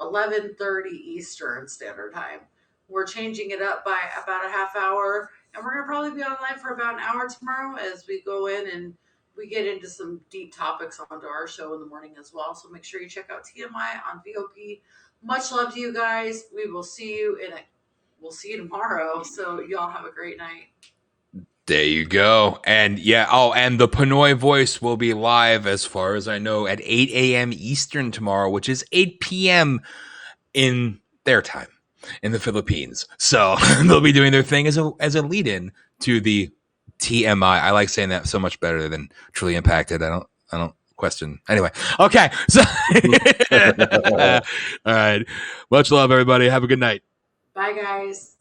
S1: 11:30 Eastern Standard Time. We're changing it up by about a half hour, and we're gonna probably be online for about an hour tomorrow as we go in and we get into some deep topics onto our show in the morning as well. So make sure you check out TMI on VOP. Much love to you guys. We will see you we'll see you tomorrow. So y'all have a great night.
S3: There you go. And yeah, and the Pinoy Voice will be live, as far as I know, at 8 a.m. Eastern tomorrow, which is 8 p.m. in their time in the Philippines. So they'll be doing their thing as a lead-in to the TMI. I like saying that so much better than Truly Impacted. I don't question. Anyway, okay. So all right. Much love, everybody. Have a good night.
S1: Bye, guys.